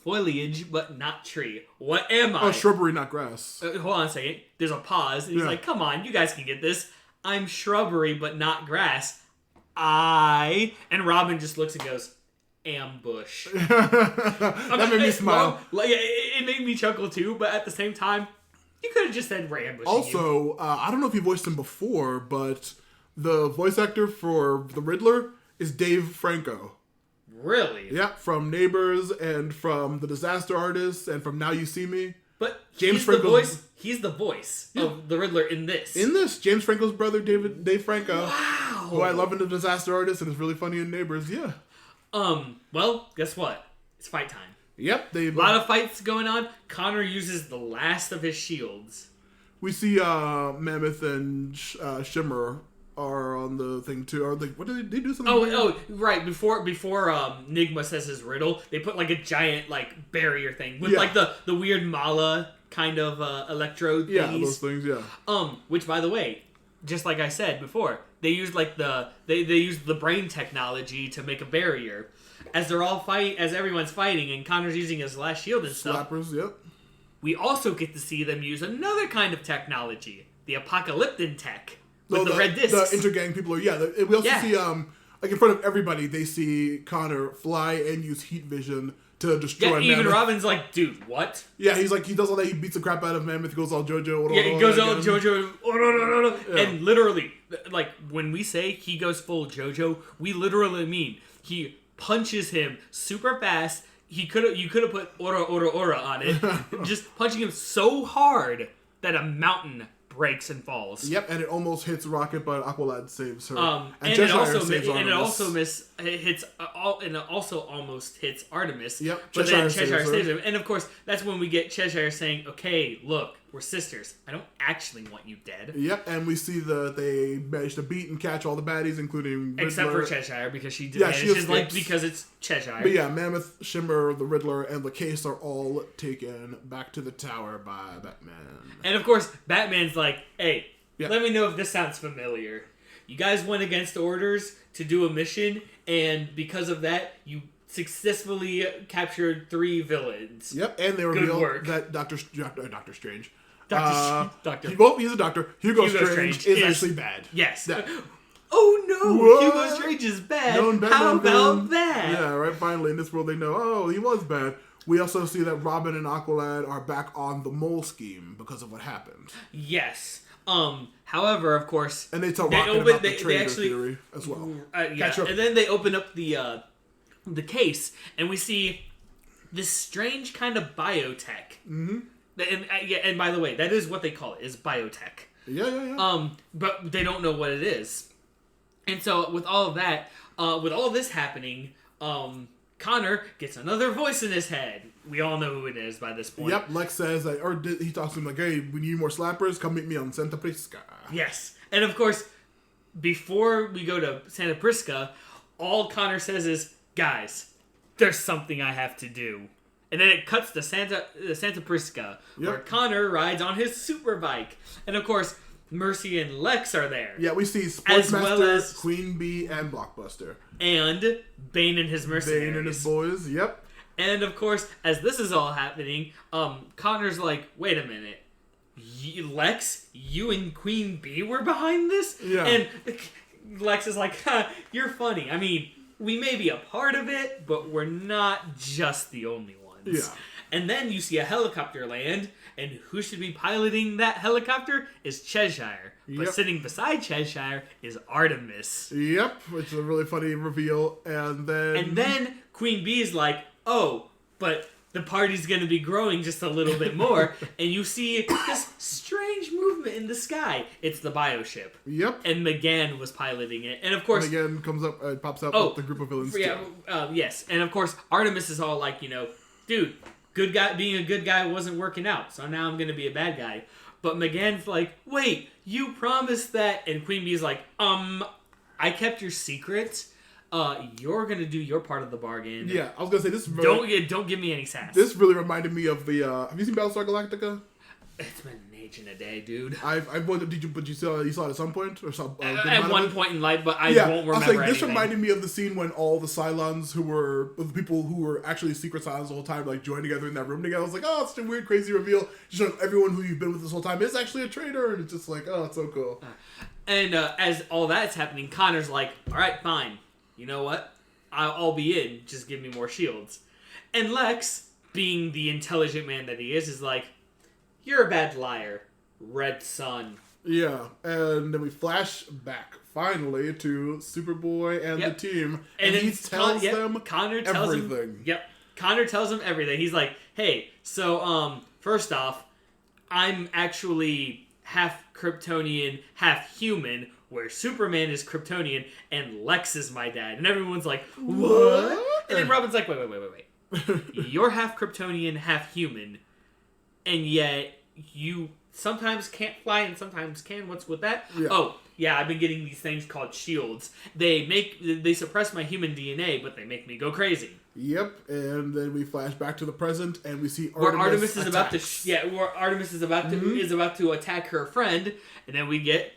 Foliage, but not tree. What am I? Oh, shrubbery, not grass. Hold on a second. There's a pause. And he's like, come on, you guys can get this. I'm shrubbery, but not grass. And Robin just looks and goes, ambush. That made me smile. It made me chuckle too, but at the same time, you could have just said we're ambushing you. I don't know if you voiced him before, but the voice actor for the Riddler is Dave Franco. Really? Yeah, from Neighbors and from The Disaster Artist and from Now You See Me. But he's the voice of the Riddler in this. James Franco's brother, Dave Franco. Wow. Who I love in The Disaster Artist and is really funny in Neighbors. Yeah. Well, guess what? It's fight time. Yep. A lot of fights going on. Connor uses the last of his shields. We see Mammoth and Shimmer are on the thing too. Are they? What do they do? Something? Oh, right. Before Nigma says his riddle, they put like a giant like barrier thing with like the weird mala kind of electrode thingies. Yeah, those things. Yeah. Which by the way, just like I said before, they used like they used the brain technology to make a barrier as everyone's fighting, and Connor's using his last shield and stuff. Slappers. Yep. We also get to see them use another kind of technology, the apocalyptic tech. With the red discs. The intergang people are, we also see, like in front of everybody, they see Connor fly and use heat vision to destroy even Mammoth. Robin's like, dude, what? Yeah, he's like, he does all that, he beats the crap out of Mammoth, he goes all JoJo. He goes all JoJo. Yeah. And literally, like, when we say he goes full JoJo, we literally mean he punches him super fast. You could have put ora on it. Just punching him so hard that a mountain breaks and falls. Yep, and it almost hits Rocket, but Aqualad saves her. And it also almost hits Artemis. Yep, but then Cheshire saves him. And of course, that's when we get Cheshire saying, "Okay, look, we're sisters. I don't actually want you dead." Yep, and we see that they managed to beat and catch all the baddies, including Riddler. Except for Cheshire, because she did. Yeah, she escapes. Because it's Cheshire. But yeah, Mammoth, Shimmer, the Riddler, and the case are all taken back to the tower by Batman. And of course, Batman's like, "Hey, Yeah. let me know if this sounds familiar. You guys went against orders to do a mission, and because of that, you successfully captured 3 villains." Yep, and they reveal that Doctor Strange. He's a doctor. Hugo Strange is actually bad. Yes. Yeah. Oh no! What? Hugo Strange is bad. Batman How about villain. that? Yeah, right. Finally, in this world, they know. Oh, he was bad. We also see that Robin and Aqualad are back on the mole scheme because of what happened. Yes. However, of course, and they tell Rocket about the traitor theory as well. Yeah. And then they open up the case, and we see this strange kind of biotech. Mm-hmm. And by the way, that is what they call it, is biotech. Yeah. But they don't know what it is. And so with all of that, with all this happening, Connor gets another voice in his head. We all know who it is by this point. Yep, Lex says, he talks to him like, "Hey, we need more slappers, come meet me on Santa Prisca." Yes. And of course, before we go to Santa Prisca, all Connor says is, "Guys, there's something I have to do." And then it cuts to Santa Prisca, where Connor rides on his super bike. And of course, Mercy and Lex are there. Yeah, we see Sportsmaster, well as Queen Bee, and Blockbuster. And Bane and his mercenaries. Bane and his boys, yep. And of course, as this is all happening, Connor's like, "Wait a minute. Lex, you and Queen Bee were behind this?" Yeah. And Lex is like, "You're funny. I mean, we may be a part of it, but we're not just the only ones." Yeah. And then you see a helicopter land, and who should be piloting that helicopter is Cheshire. But sitting beside Cheshire is Artemis. Yep, which is a really funny reveal. And then Queen Bee is like, "Oh, but the party's going to be growing just a little bit more." And you see this strange movement in the sky. It's the bioship. Yep. And McGann was piloting it. And of course... McGann comes up, pops up with the group of villains. Yeah, yes. And of course, Artemis is all like, "Dude, being a good guy wasn't working out, so now I'm going to be a bad guy." But McGann's like, "Wait, you promised that." And Queen Bee's like, "I kept your secret. You're gonna do your part of the bargain." Yeah, I was gonna say this. Don't give me any sass. This really reminded me of the. Have you seen Battlestar Galactica? It's been an age and a day, dude. But you saw it at some point or something? At one point in life, but I won't remember. I was like, this anything. reminded me of the scene when all the Cylons the people who were actually secret Cylons the whole time, like joined together in that room together. I was like, oh, it's a weird, crazy reveal. Just showing everyone who you've been with this whole time is actually a traitor, and it's just like, oh, it's so cool. And as all that's happening, Connor's like, "All right, fine. You know what? I'll be in. Just give me more shields." And Lex, being the intelligent man that he is like, "You're a bad liar, Red Sun." Yeah, and then we flash back finally to Superboy and the team, and he tells them Connor tells everything. Connor tells him everything. He's like, "Hey, so first off, I'm actually half Kryptonian, half human, where Superman is Kryptonian, and Lex is my dad." And everyone's like, "What?" And then Robin's like, wait. You're half Kryptonian, half human, and yet you sometimes can't fly and sometimes can. What's with that? Yeah. Oh, yeah, I've been getting these things called shields. They suppress my human DNA, but they make me go crazy. Yep, and then we flash back to the present, and we see where Artemis is about to attack her friend, and then we get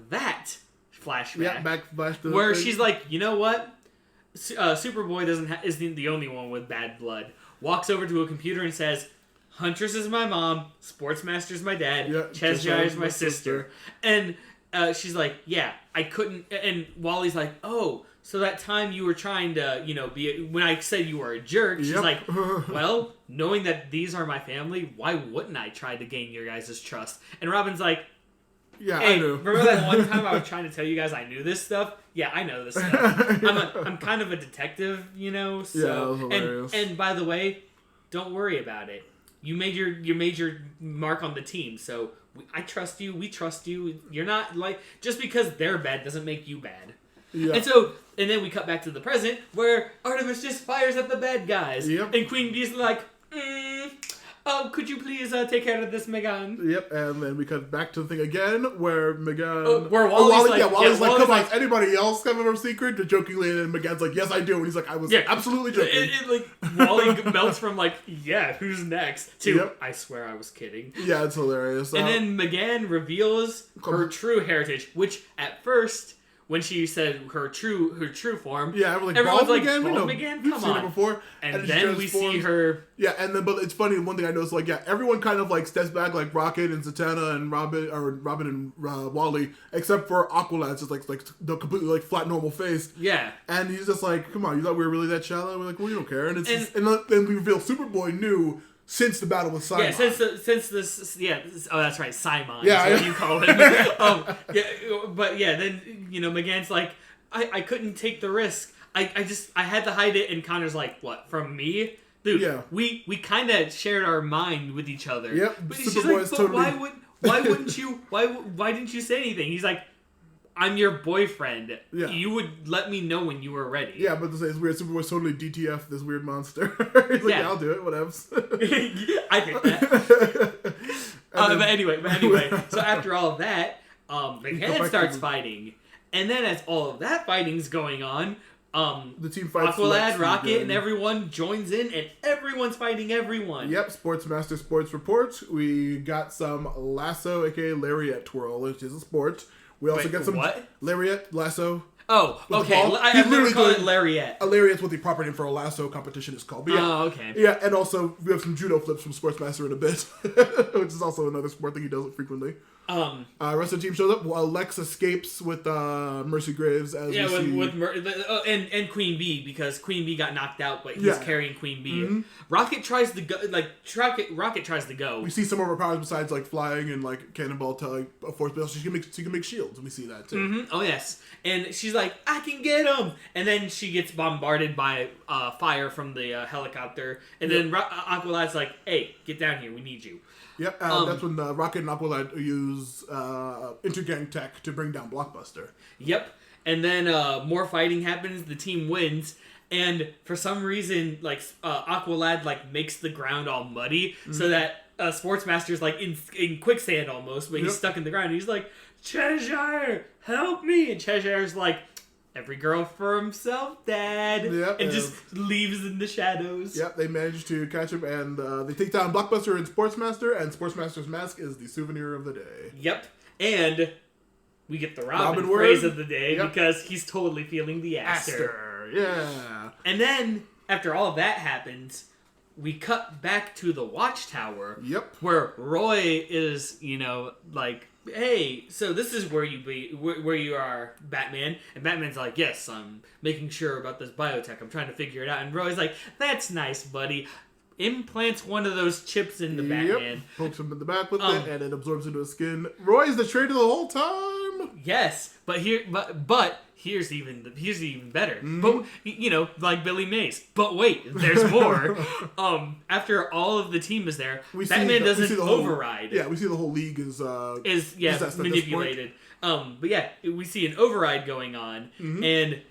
that flashback. Yeah, flash to where she's like, "You know what? Superboy isn't the only one with bad blood." Walks over to a computer and says, "Huntress is my mom, Sportsmaster's my dad, Cheshire is my sister." And she's like, yeah, I couldn't. And Wally's like, oh, so that time you were trying to, when I said you were a jerk, she's like, well, knowing that these are my family, why wouldn't I try to gain your guys' trust? And Robin's like, yeah, hey, I knew. Remember that one time I was trying to tell you guys I knew this stuff? Yeah, I know this stuff. I'm kind of a detective, So, yeah, that was hilarious. And by the way, don't worry about it. You made your mark on the team, so I trust you. We trust you. You're not like, just because they're bad doesn't make you bad. Yeah. And then we cut back to the present where Artemis just fires at the bad guys. Yep. And Queen Bee's like, could you please take care of this, Megan? Yep, and then we cut back to the thing again where Megan... where Wally's like... Wally's like, come on, does anybody else have a secret? To jokingly, and Megan's like, yes, I do. And he's like, I was absolutely joking. Wally melts from like, yeah, who's next? To, I swear I was kidding. Yeah, it's hilarious. And then Megan reveals her true heritage, which at first... When she said her true form, everyone's like, Bald Megan? Come seen on. It before. And then we see her... Yeah, and then, but it's funny, one thing I noticed, everyone kind of, steps back, Rocket and Zatanna and Robin and Wally, except for Aqualad, just, the completely, flat, normal face. Yeah. And he's just like, come on, you thought we were really that shallow? We're like, well, you don't care. And then we reveal Superboy knew... Since the battle with Simon. Yeah, since this, oh, that's right, Simon. Yeah, is what you call him. Then Megan's like, I couldn't take the risk. I had to hide it, and Connor's like, what, from me, dude? Yeah. We kind of shared our mind with each other. Yep. But she's like, but totally... why wouldn't you? Why didn't you say anything? He's like, I'm your boyfriend. Yeah. You would let me know when you were ready. Yeah, but to say it's weird. Superboy's totally DTF this weird monster. He's like, yeah, I'll do it. Whatevs. I get that. But anyway. So after all of that, Megan starts fighting. And then as all of that fighting's going on, the team fights Aqualad, Rocket, and everyone joins in, and everyone's fighting everyone. Yep, Sportsmaster Sports Report. We got some lasso, aka lariat twirl, which is a sport. We also get some lariat, lasso. Oh, okay. I've never called it lariat. A lariat's what the proper name for a lasso competition is called. But oh, okay. Yeah, and also we have some judo flips from Sportsmaster in a bit, which is also another sport that he does it frequently. Rest of the team shows up. Lex escapes with Mercy Graves as and Queen Bee, because Queen Bee got knocked out, but he's carrying Queen Bee. Mm-hmm. Rocket tries to go. Rocket tries to go. We see some of her powers besides flying and cannonball to a force field. She can make shields, and we see that too. Mm-hmm. Oh yes, and she's like, I can get him, and then she gets bombarded by fire from the helicopter, and then Aqualad's like, hey, get down here, we need you. Yep, that's when Rocket and Aqualad use intergang tech to bring down Blockbuster. Yep, and then more fighting happens, the team wins, and for some reason, Aqualad, makes the ground all muddy, so that Sportsmaster's, in quicksand almost, but he's stuck in the ground, and he's like, Cheshire, help me! And Cheshire's like, every girl for himself, Dad. Yep, and just leaves in the shadows. Yep, they manage to catch him, and they take down Blockbuster and Sportsmaster, and Sportsmaster's mask is the souvenir of the day. Yep, and we get the Robin phrase of the day, because he's totally feeling the Aster. Yeah. And then, after all of that happens, we cut back to the Watchtower. Yep. Where Roy is, hey, so this is where you are, Batman. And Batman's like, yes, I'm making sure about this biotech. I'm trying to figure it out. And Roy's like, that's nice, buddy. Implants one of those chips in the Batman. Pokes him in the back with it, and it absorbs into his skin. Roy's the traitor the whole time. Yes, but here's even better. Mm-hmm. But like Billy Mays. But wait, there's more. After all of the team is there, Batman doesn't override. We see the whole league is manipulated. We see an override going on, and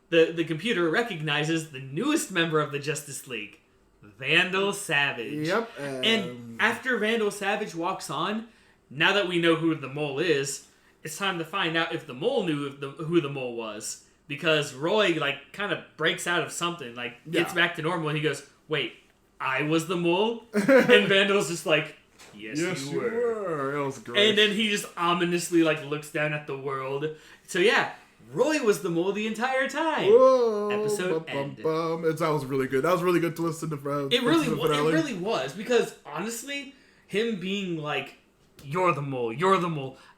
the computer recognizes the newest member of the Justice League, Vandal Savage. Yep. And after Vandal Savage walks on, now that we know who the mole is, it's time to find out if the mole knew who the mole was. Because Roy, kind of breaks out of something, gets back to normal, and he goes, wait, I was the mole? And Vandal's just like, yes, you were. It was great. And then he just ominously, looks down at the world. So, yeah, Roy was the mole the entire time. Whoa. Episode end. That was really good. That was a really good twist in the finale. It really was. Because, honestly, him being like, you're the mole.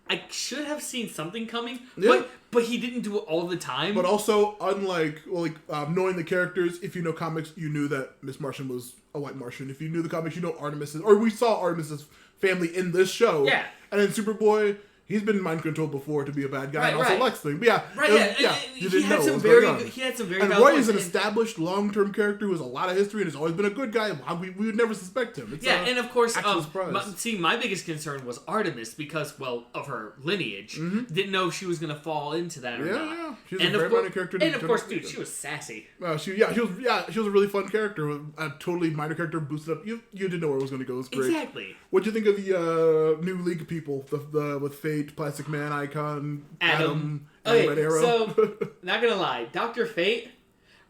I should have seen something coming, Yeah. but he didn't do it all the time. But also, unlike, knowing the characters, if you know comics, you knew that Miss Martian was a white Martian. If you knew the comics, you know Artemis's, or we saw Artemis's family in this show. Yeah. And then Superboy, he's been mind controlled before to be a bad guy, Right, and also right. Lex thing. But you didn't know what was going on. He had some very And valid Roy is an points, established long-term character who has a lot of history and has always been a good guy. We would never suspect him. It's and of course, actual surprise. my biggest concern was Artemis because, well, of her lineage. Didn't know if she was going to fall into that or not. Yeah. She's a very minor character. And of course, dude, she was sassy. She was a really fun character. A totally minor character boosted up. You didn't know where it was going to go. It was great. Exactly. What'd you think of the new League people? The with Fate, Plastic Man, Icon, Adam Okay, Red Arrow. so, not gonna lie, Dr. Fate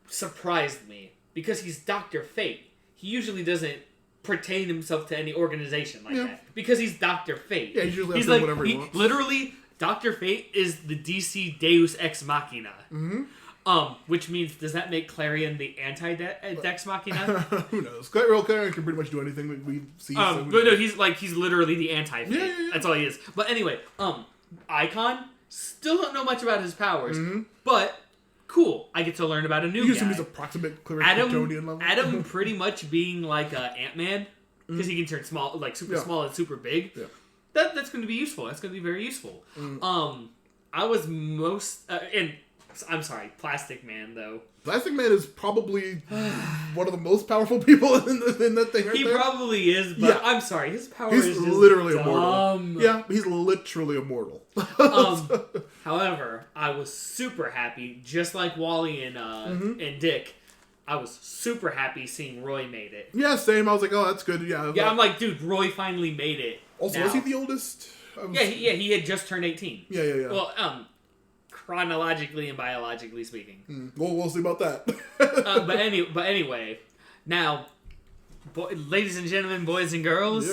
surprised me because he's Dr. Fate. He usually doesn't pertain himself to any organization like that because he's Dr. Fate. Yeah, he's usually doing whatever he wants. Literally, Dr. Fate is the DC Deus Ex Machina. Which means, does that make Clarion the anti-Dex Machina? Who knows? Clarion can pretty much do anything that we see. But no, he's literally the anti-Fate. Yeah. That's all he is. But anyway, Icon, still don't know much about his powers, but cool. I get to learn about a new guy. Use him as approximate Kryptonian level. Adam pretty much being like Ant-Man, because he can turn small, like super small and super big. Yeah. That's going to be useful. That's going to be very useful. I was I'm sorry, Plastic Man, though. Plastic Man is probably one of the most powerful people in that thing right He there. probably is, but I'm sorry, his power is just literally dumb. immortal. Yeah, he's literally immortal. However, I was super happy, just like Wally and Dick, I was super happy seeing Roy made it. Yeah, same. I was like, oh, that's good. Yeah, I'm like, dude, Roy finally made it. Also, was he the oldest? He had just turned 18. Yeah. Well, chronologically and biologically speaking. Well, we'll see about that. But anyway, now, ladies and gentlemen, boys and girls,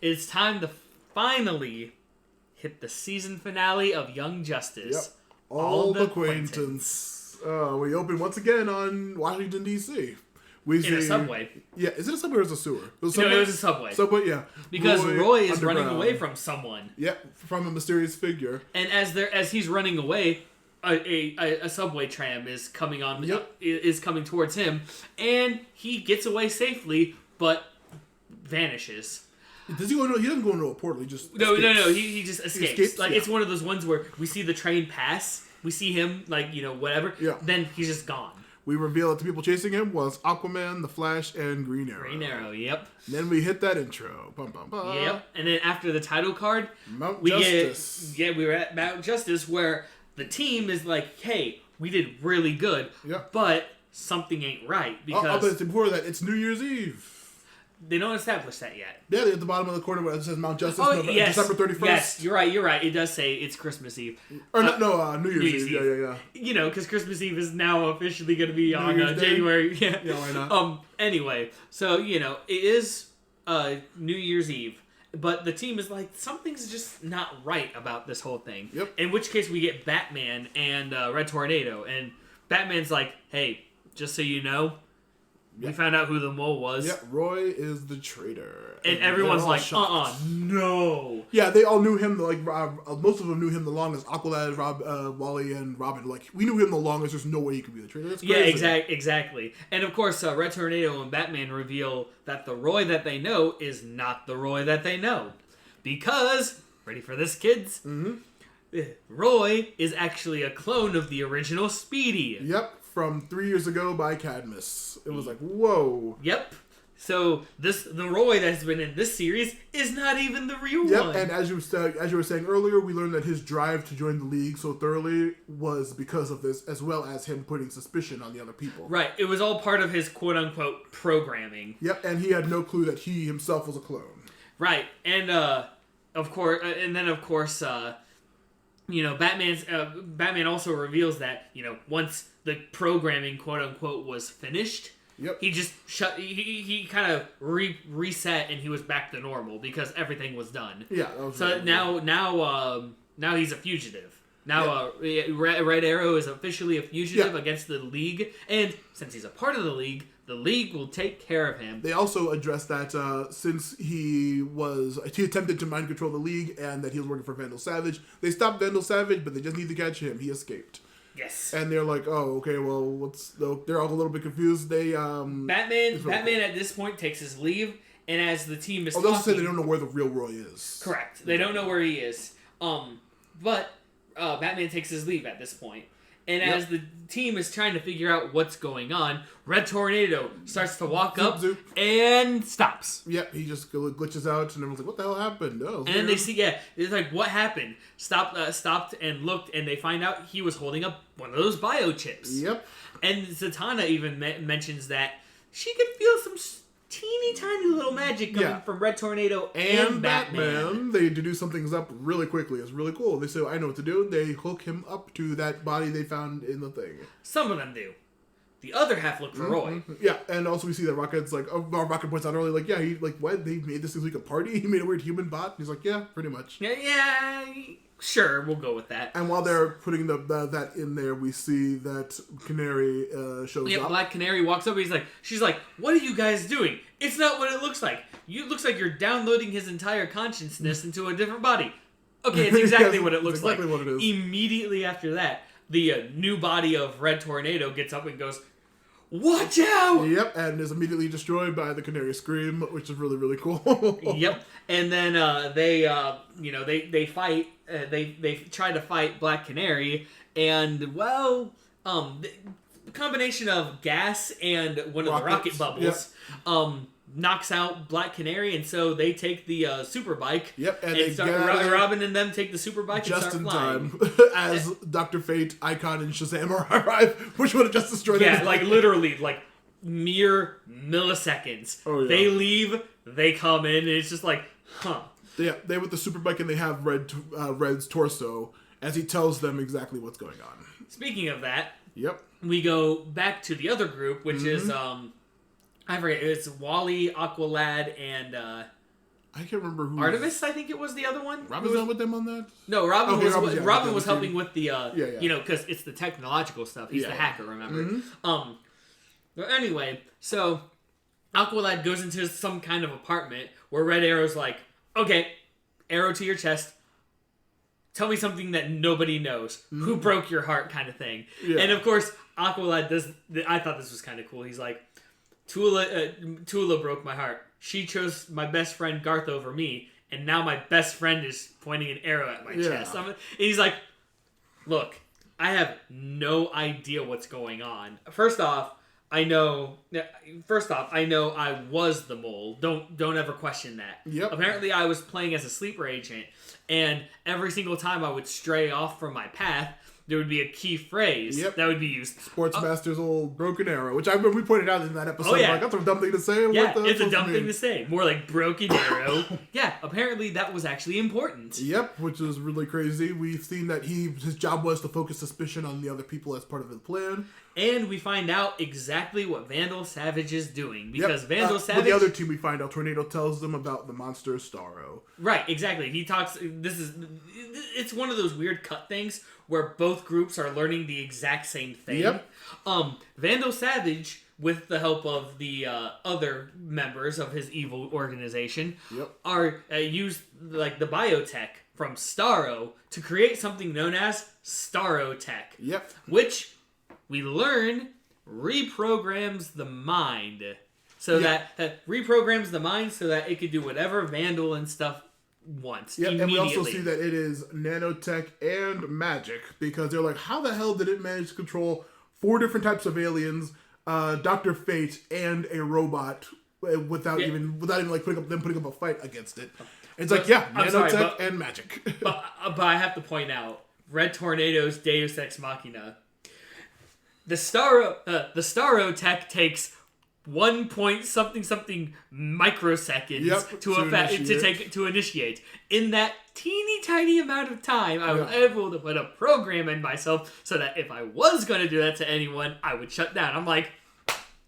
it's time to finally hit the season finale of Young Justice. Yep. Auld Acquaintance. We open once again on Washington, D.C. In a subway. Yeah, is it a subway or is it a sewer? No, it was a subway. Subway, yeah. Because Roy is running away from someone. Yep, from a mysterious figure. And as he's running away, a subway tram is coming on. Is coming towards him, and he gets away safely, but vanishes. Does he go? No, he doesn't go into a portal. He just no. He just escapes. It's one of those ones where we see the train pass, we see him whatever. Yeah. Then he's just gone. We reveal that the people chasing him was Aquaman, The Flash, and Green Arrow. Green Arrow, yep. And then we hit that intro. Bum, bum, bum. Yep. And then after the title card, Mount Justice. We were at Mount Justice where the team is like, hey, we did really good, but something ain't right because but before that, it's New Year's Eve. They don't establish that yet. Yeah, at the bottom of the corner where it says Mount Justice, December 31st. Yes, you're right. It does say it's Christmas Eve. Or New Year's Eve. Yeah. Because Christmas Eve is now officially going to be on January. Yeah, why not? Anyway, so, it is New Year's Eve. But the team is like, something's just not right about this whole thing. Yep. In which case we get Batman and Red Tornado. And Batman's like, hey, just so you know, we found out who the mole was. Yeah, Roy is the traitor. And everyone's like, no. Yeah, they all knew him, most of them knew him the longest. Aqualad, Wally, and Robin. Like, we knew him the longest, there's no way he could be the traitor. That's crazy. Yeah, exactly. And of course, Red Tornado and Batman reveal that the Roy that they know is not the Roy that they know. Because, ready for this, kids? Roy is actually a clone of the original Speedy. Yep. From 3 years ago by Cadmus. It was like, whoa. Yep. So the Roy that's been in this series is not even the real one. And as you were saying earlier, we learned that his drive to join the League so thoroughly was because of this, as well as him putting suspicion on the other people. Right. It was all part of his quote-unquote programming. Yep, and he had no clue that he himself was a clone. Right. And, of course, Batman also reveals that, once the programming, quote unquote, was finished, he just he kind of reset and he was back to normal because everything was done. Yeah. So now he's a fugitive. Now, Red Arrow is officially a fugitive Yeah. against the League, and since he's a part of the League will take care of him. They also addressed that since he attempted to mind control the League and that he was working for Vandal Savage, they stopped Vandal Savage, but they just need to catch him. He escaped. Yes. And they're like, oh, okay, well, they're all a little bit confused. Batman at this point takes his leave, and as the team is they also say they don't know where the real Roy is. Correct. They don't know where he is. But Batman takes his leave at this point. And as the team is trying to figure out what's going on, Red Tornado starts to walk up and stops. Yep, he just glitches out, and everyone's like, what the hell happened? Oh, and then they see, it's like, what happened? Stopped and looked, and they find out he was holding up one of those biochips. Yep. And Zatanna even mentions that she could feel some teeny tiny little magic coming from Red Tornado and Batman. They do some things up really quickly. It's really cool. They say, I know what to do. They hook him up to that body they found in the thing. Some of them do. The other half look for Roy. Yeah, and also we see that Rocket's like, Rocket points out earlier, like, yeah, he, like, what? They made this like a party? He made a weird human bot? He's like, yeah, pretty much. Yeah, sure, we'll go with that. And while they're putting that in there, we see that Canary shows up. Yeah, Black Canary walks up. She's like, what are you guys doing? It's not what it looks like. It looks like you're downloading his entire consciousness into a different body. Okay, it's exactly what it looks exactly like. What it is. Immediately after that, the new body of Red Tornado gets up and goes, watch out! Yep, and is immediately destroyed by the Canary Scream, which is really, really cool. Yep, and then they fight. They try to fight Black Canary, and the combination of gas and one of the rocket bubbles knocks out Black Canary, and so they take the super bike. Yep, and Robin and them take the super bike just and start flying. in time, as Dr. Fate, Icon, and Shazam arrive, which would have just destroyed. Yeah, like literally, like mere milliseconds. Oh, yeah. They leave, they come in, and it's just like, huh. Yeah, they with the super bike, and they have Red's torso as he tells them exactly what's going on. Speaking of that, yep, we go back to the other group, which is I forget. It's Wally, Aqualad, and I can't remember who. Artemis, I think it was the other one. Robin's not with them on that? No, Robin Robin was helping with the because it's the technological stuff. He's the hacker, remember? Mm-hmm. But anyway, so Aqualad goes into some kind of apartment where Red Arrow's like, okay, arrow to your chest. Tell me something that nobody knows. Mm-hmm. Who broke your heart, kind of thing. Yeah. And of course, Aqualad does. I thought this was kind of cool. He's like, Tula broke my heart. She chose my best friend Garth over me, and now my best friend is pointing an arrow at my chest. And he's like, look, I have no idea what's going on. First off, I know I was the mole. Don't ever question that. Yep. Apparently I was playing as a sleeper agent, and every single time I would stray off from my path, there would be a key phrase that would be used. Sportsmaster's old broken arrow, which I remember we pointed out in that episode. Oh, yeah. Like, that's a dumb thing to say. Yeah, it's a dumb thing to say. More like broken arrow. Yeah, apparently that was actually important. Yep, which is really crazy. We've seen that his job was to focus suspicion on the other people as part of the plan. And we find out exactly what Vandal Savage is doing. Because Vandal Savage... With the other team, we find out Tornado tells them about the monster Starro. Right, exactly. He talks... It's one of those weird cut things where both groups are learning the exact same thing. Yep. Vandal Savage, with the help of the other members of his evil organization, are used like the biotech from Starro to create something known as Starro Tech. Yep. Which we learn reprograms the mind. So that reprograms the mind so that it could do whatever Vandal and stuff wants. Yep, and we also see that it is nanotech and magic, because they're like, how the hell did it manage to control 4 different types of aliens, Dr. Fate, and a robot without even like putting up a fight against it? It's nanotech and magic. but I have to point out, Red Tornado's Deus Ex Machina. The Starro tech takes 1 point something microseconds to initiate. In that teeny tiny amount of time, I was able to put a program in myself so that if I was going to do that to anyone, I would shut down. I'm like,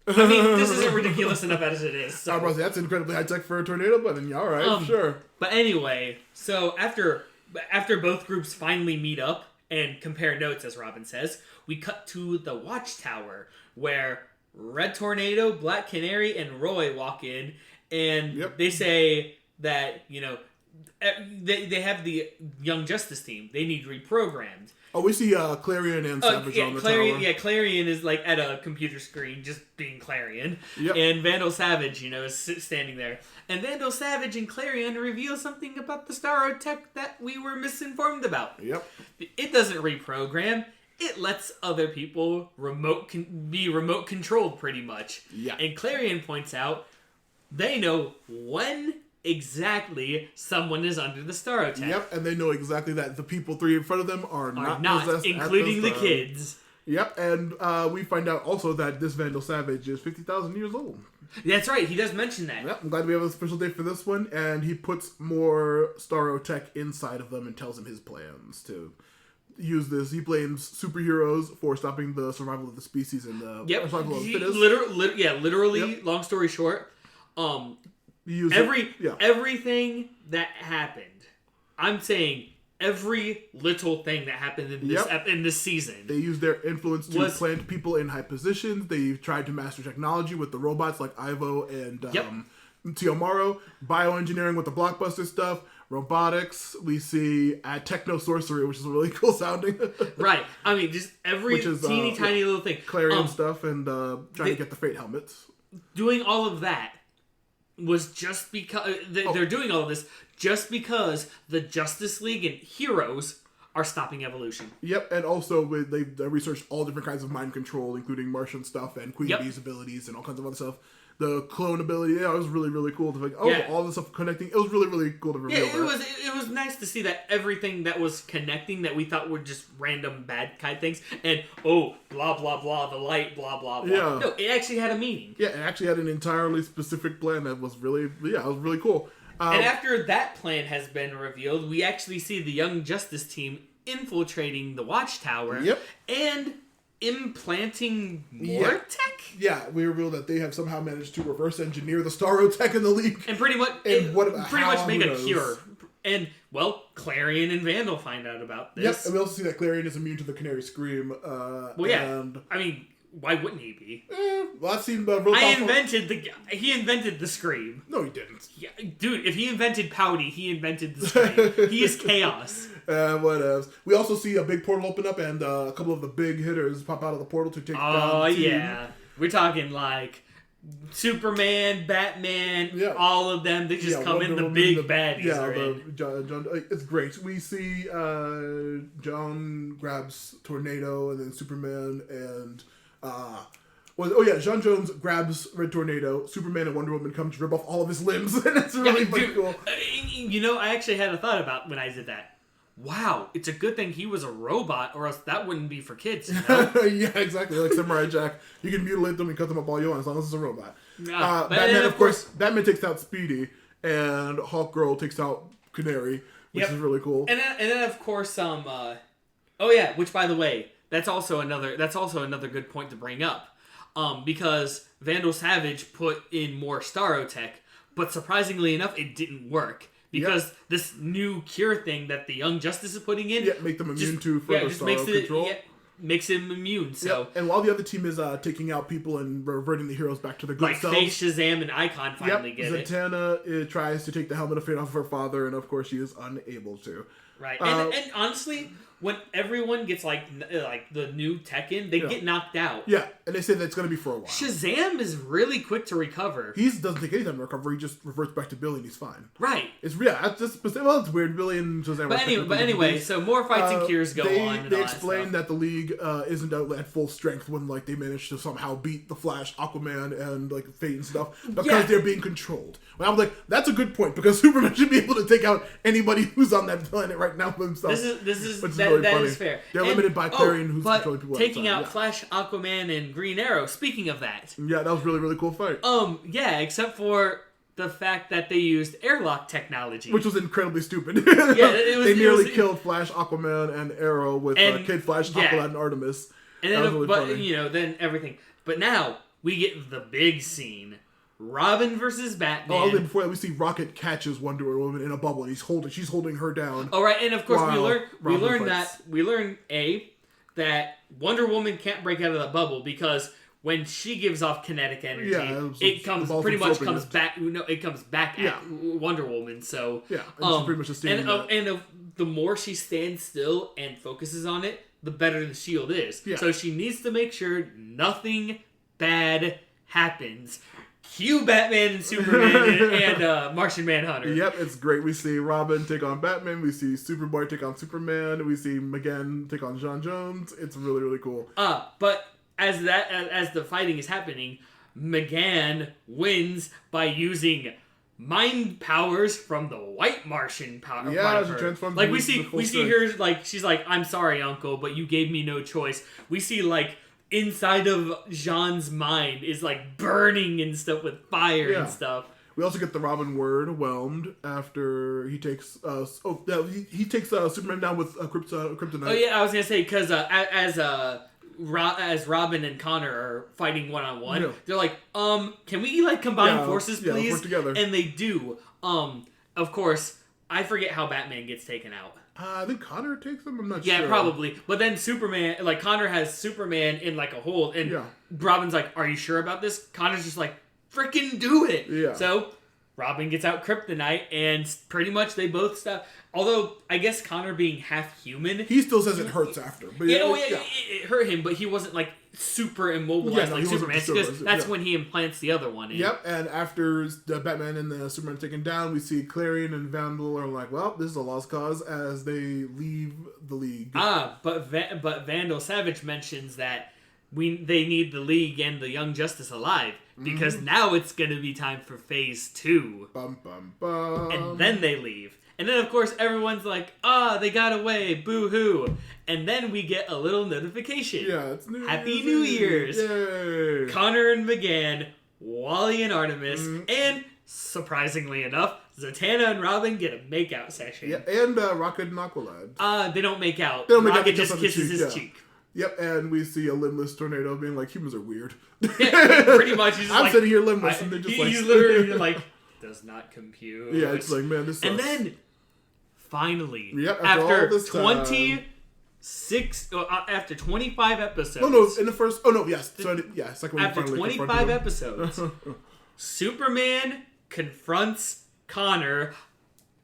I mean, this isn't ridiculous enough as it is. So. That's incredibly high tech for a tornado, but then all right, sure. But anyway, so after both groups finally meet up and compare notes, as Robin says, we cut to the Watchtower, where Red Tornado, Black Canary, and Roy walk in, and they say that, you know, they have the Young Justice team. They need reprogrammed. Oh, we see Clarion and Savage on the tower. Yeah, Clarion is like at a computer screen, just being Clarion. Yep. And Vandal Savage, you know, is standing there. And Vandal Savage and Clarion reveal something about the Starro Tech that we were misinformed about. Yep. It doesn't reprogram. It lets other people be remote controlled, pretty much. Yeah. And Clarion points out they know when exactly someone is under the Starro Tech. Yep, and they know exactly that the people three in front of them are not possessed, including the kids. Yep, and we find out also that this Vandal Savage is 50,000 years old. That's right, he does mention that. Yep, I'm glad we have a special day for this one, and he puts more Starro Tech inside of them and tells them his plans to use this. He blames superheroes for stopping the survival of the species and the survival of the fittest. Literally, long story short, everything that happened, I'm saying every little thing that happened in this in this season. They used their influence to plant people in high positions. They tried to master technology with the robots like Ivo and Tiomaro. Bioengineering with the blockbuster stuff. Robotics. We see techno sorcery, which is really cool sounding. Right. I mean, just every teeny tiny little thing. Clarion stuff and trying to get the Fate helmets. Doing all of that was just because they're doing all of this just because the Justice League and heroes are stopping evolution. Yep, and also they researched all different kinds of mind control, including Martian stuff and Queen Bee's abilities and all kinds of other stuff. The clone ability, it was really, really cool to all this stuff connecting. It was really, really cool to reveal that. It was nice to see that everything that was connecting that we thought were just random bad kind of things, and blah blah blah, the light, blah blah blah. Yeah. No, it actually had a meaning. Yeah, it actually had an entirely specific plan that was really, it was really cool. And after that plan has been revealed, we actually see the Young Justice team infiltrating the Watchtower. Yep. And implanting more tech? Yeah, we revealed that they have somehow managed to reverse engineer the Starro Tech in the League. And pretty much make a cure. And, Clarion and Vandal find out about this. Yep, and we also see that Clarion is immune to the Canary Scream. And, I mean, why wouldn't he be? I've seen he invented the Scream. No, he didn't. Yeah, dude, if he invented Pouty, he invented the Scream. He is chaos. What else? We also see a big portal open up and a couple of the big hitters pop out of the portal to take down the team. Yeah. We're talking like Superman, Batman, all of them. They just come in, the big baddies. John, it's great. We see John grabs Tornado and then Superman and John Jones grabs Red Tornado. Superman and Wonder Woman come to rip off all of his limbs, and it's really cool. I actually had a thought about when I did that. Wow, it's a good thing he was a robot, or else that wouldn't be for kids. You know? Yeah, exactly. Like Samurai Jack, you can mutilate them and cut them up all you want as long as it's a robot. Batman, of course, Batman takes out Speedy, and Hawk Girl takes out Canary, which is really cool. And then of course, which by the way, that's also another good point to bring up, because Vandal Savage put in more Starro Tech, but surprisingly enough, it didn't work. Because this new cure thing that the Young Justice is putting in... make them immune to further Starro control. Makes him immune, so... Yep. And while the other team is taking out people and reverting the heroes back to their good selves... Like Face, Shazam, and Icon finally get it. Zatanna tries to take the Helmet of Fate off of her father, and of course she is unable to. Right. And honestly, when everyone gets like the new tech in, they get knocked out. Yeah, and they say that it's going to be for a while. Shazam is really quick to recover. He doesn't take any time to recover. He just reverts back to Billy and he's fine. Right. It's weird. Billy and Shazam. But anyway, so more fights and cures go on. They explain that the League isn't out at full strength when they manage to somehow beat the Flash, Aquaman, and Fate and stuff because they're being controlled. Well, I'm like, that's a good point because Superman should be able to take out anybody who's on that planet right now for himself. That is fair. They're limited by Clarion, who's controlling people. Taking out Flash, Aquaman, and Green Arrow. Speaking of that, that was really, really cool fight. Except for the fact that they used airlock technology, which was incredibly stupid. They nearly killed Flash, Aquaman, and Arrow with Kid Flash, Aqualad, and Artemis. And then, then everything. But now we get the big scene Robin versus Batman. Oh, before that, we see Rocket catches Wonder Woman in a bubble, and she's holding her down. Oh, right, and of course we learn fights. that Wonder Woman can't break out of the bubble because when she gives off kinetic energy, it comes back. No, it comes back at Wonder Woman. So and she's pretty much just standing the more she stands still and focuses on it, the better the shield is. Yeah. So she needs to make sure nothing bad happens. Cue Batman and Superman and Martian Manhunter. Yep, it's great. We see Robin take on Batman. We see Superboy take on Superman. We see McGann take on John Jones. It's really, really cool. But as the fighting is happening, McGann wins by using mind powers from the White Martian power. Yeah, she transforms. Like we see her like she's like, "I'm sorry, Uncle, but you gave me no choice." We see like inside of Jean's mind is like burning and stuff with fire and stuff. We also get the Robin word whelmed after he takes he takes Superman down with kryptonite. Oh yeah, I was gonna say because as Robin and Connor are fighting one-on-one, they're like, can we like combine forces, please? Yeah, work together. And they do. Of course, I forget how Batman gets taken out. I think Connor takes him. I'm not sure. Yeah, probably. But then Superman, like Connor has Superman in like a hold, and Robin's like, "Are you sure about this?" Connor's just like, "Frickin' do it!" Yeah. So Robin gets out kryptonite, and pretty much they both stop. Although I guess Connor being half human, he still says it hurts after. But it hurt him, but he wasn't like super immobilized like Superman. Because that's when he implants the other one in. Yep, and after the Batman and the Superman taken down, we see Clarion and Vandal are like, "Well, this is a lost cause," as they leave the League. But Vandal Savage mentions that they need the League and the Young Justice alive. Because now it's going to be time for Phase 2. Bum, bum, bum. And then they leave. And then, of course, everyone's like, they got away. Boo-hoo. And then we get a little notification. Yeah, it's Happy New Year's. Yay. Connor and McGann, Wally and Artemis, and, surprisingly enough, Zatanna and Robin get a make-out session. Yeah, and Rocket and Aqualad. They don't make out. They don't make Rocket out, just kisses his cheek. Yep, and we see a limbless tornado being like, humans are weird. Yeah, pretty much. He's I'm sitting here limbless, and they're just like... He's literally like, does not compute. Yeah, it's like, man, this sucks. And then, finally, after after 25 episodes... Oh, no, in the first... Oh, no, yes. Second one. After 25 episodes, Superman confronts Connor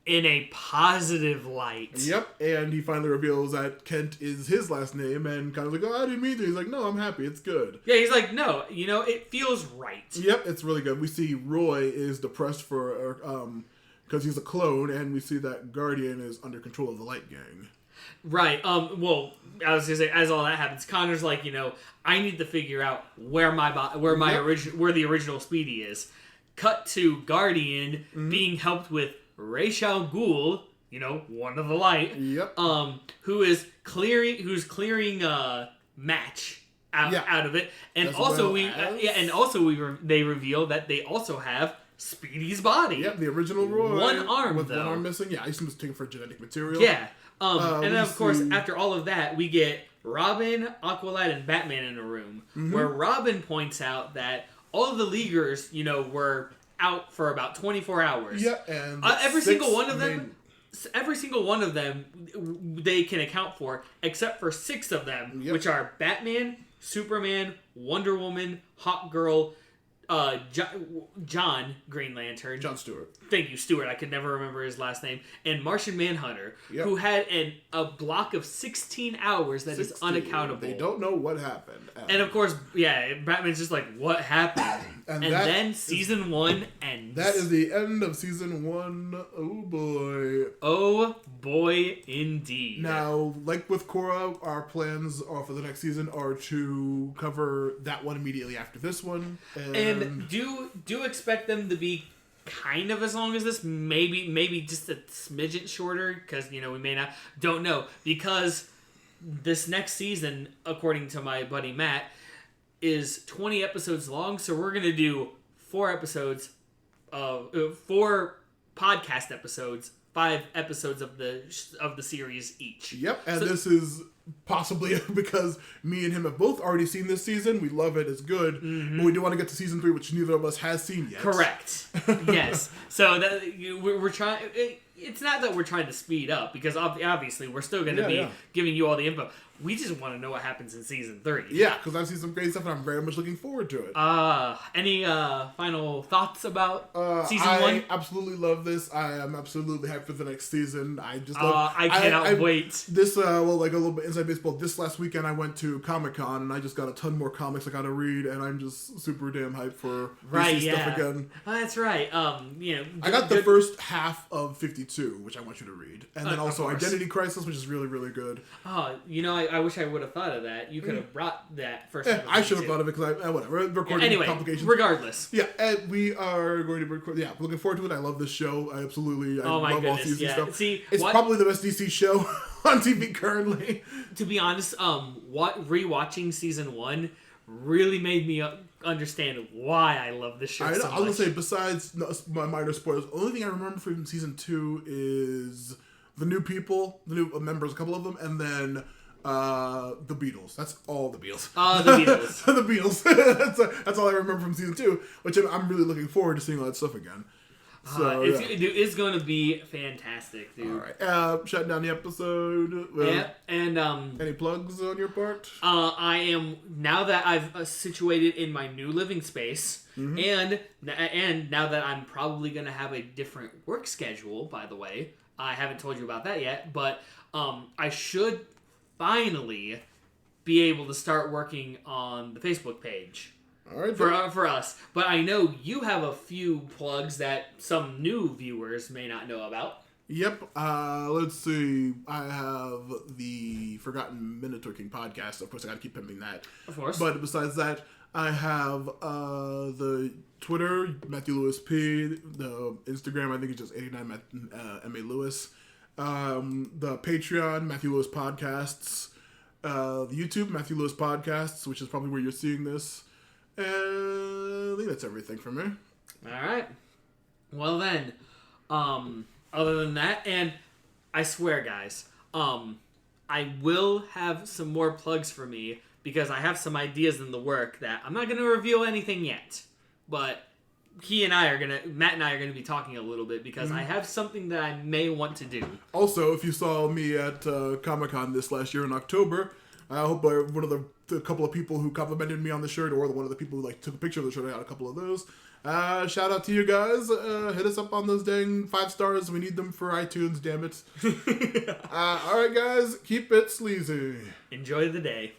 in a positive light. Yep, and he finally reveals that Kent is his last name, and kind of like, I didn't mean to. He's like, no, I'm happy, it's good. Yeah, he's like, no, it feels right. Yep, it's really good. We see Roy is depressed because he's a clone, and we see that Guardian is under control of the Light Gang. Right. Well, I was gonna say, as all that happens, Connor's like, I need to figure out where the original Speedy is. Cut to Guardian being helped with Ra's al Ghul, one of the Light. Yep. Who's clearing Match out of it, and they reveal that they also have Speedy's body. Yep, the original Roy. One arm, with though. One arm missing. Yeah, I used to take it for genetic material. Yeah. And then, of course, after all of that, we get Robin, Aqualad, and Batman in a room, where Robin points out that all of the Leaguers, were out for about 24 hours. Yeah, and every single one of them, they can account for, except for 6 of them, which are Batman, Superman, Wonder Woman, Hawkgirl, John Green Lantern. John Stewart. Thank you, Stewart. I could never remember his last name. And Martian Manhunter, who had a block of 16 hours that is unaccountable. They don't know what happened. And of course, Batman's just like, what happened? and then season 1 ends. That is the end of season 1. Oh boy. Oh boy, indeed. Now, like with Korra, our plans for the next season are to cover that one immediately after this one. And do expect them to be kind of as long as this, maybe just a smidget shorter, because we don't know, because this next season, according to my buddy Matt, is 20 episodes long, so we're gonna do 4 podcast episodes 5 episodes of the series each. Yep, and this is possibly because me and him have both already seen this season. We love it; it's good, but we do want to get to season 3, which neither of us has seen yet. Correct. Yes. So that we're trying. It's not that we're trying to speed up, because obviously we're still going to be giving you all the info. We just want to know what happens in season 3. Yeah, because I've seen some great stuff and I'm very much looking forward to it. Any final thoughts about season 1? I absolutely love this. I am absolutely hyped for the next season. I just love I cannot wait. This, like a little bit inside baseball, this last weekend I went to Comic-Con and I just got a ton more comics I got to read, and I'm just super damn hyped for DC stuff again. Oh, that's right. I got the first half of 52, which I want you to read. And then also Identity Crisis, which is really, really good. Oh, I wish I would have thought of that. You could have brought that first. I should have thought of it because whatever. Recording complications. Regardless. Yeah, and we are going to record. Yeah, looking forward to it. I love this show. I love all season stuff. See, it's probably the best DC show on TV currently. To be honest, rewatching season 1 really made me understand why I love this show so much. I was going to say, besides my minor spoilers, the only thing I remember from season 2 is the new people, the new members, a couple of them, and then the Beatles. That's all the Beatles. The Beatles. The Beatles. That's all I remember from season 2, which I'm really looking forward to seeing all that stuff again. So, it's going to be fantastic, dude. All right. Shutting down the episode. And any plugs on your part? I am, now that I've situated in my new living space, and now that I'm probably going to have a different work schedule, by the way. I haven't told you about that yet, but I should finally be able to start working on the Facebook page. All right, for us. But I know you have a few plugs that some new viewers may not know about. Yep. Let's see. I have the Forgotten Minotaur King podcast. Of course, I got to keep pimping that. Of course. But besides that, I have the Twitter, Matthew Lewis P. The Instagram, I think it's just 89 M.A. Lewis. The Patreon, Matthew Lewis Podcasts. The YouTube, Matthew Lewis Podcasts, which is probably where you're seeing this. And I think that's everything for me. Alright. Well then, other than that, and I swear guys, I will have some more plugs for me, because I have some ideas in the work that I'm not going to reveal anything yet, but Matt and I are going to be talking a little bit, because I have something that I may want to do. Also, if you saw me at Comic-Con this last year in October, I hope one of the couple of people who complimented me on the shirt, or one of the people who took a picture of the shirt, I got a couple of those. Shout out to you guys. Hit us up on those dang 5 stars. We need them for iTunes, damn it. Alright guys, keep it sleazy. Enjoy the day.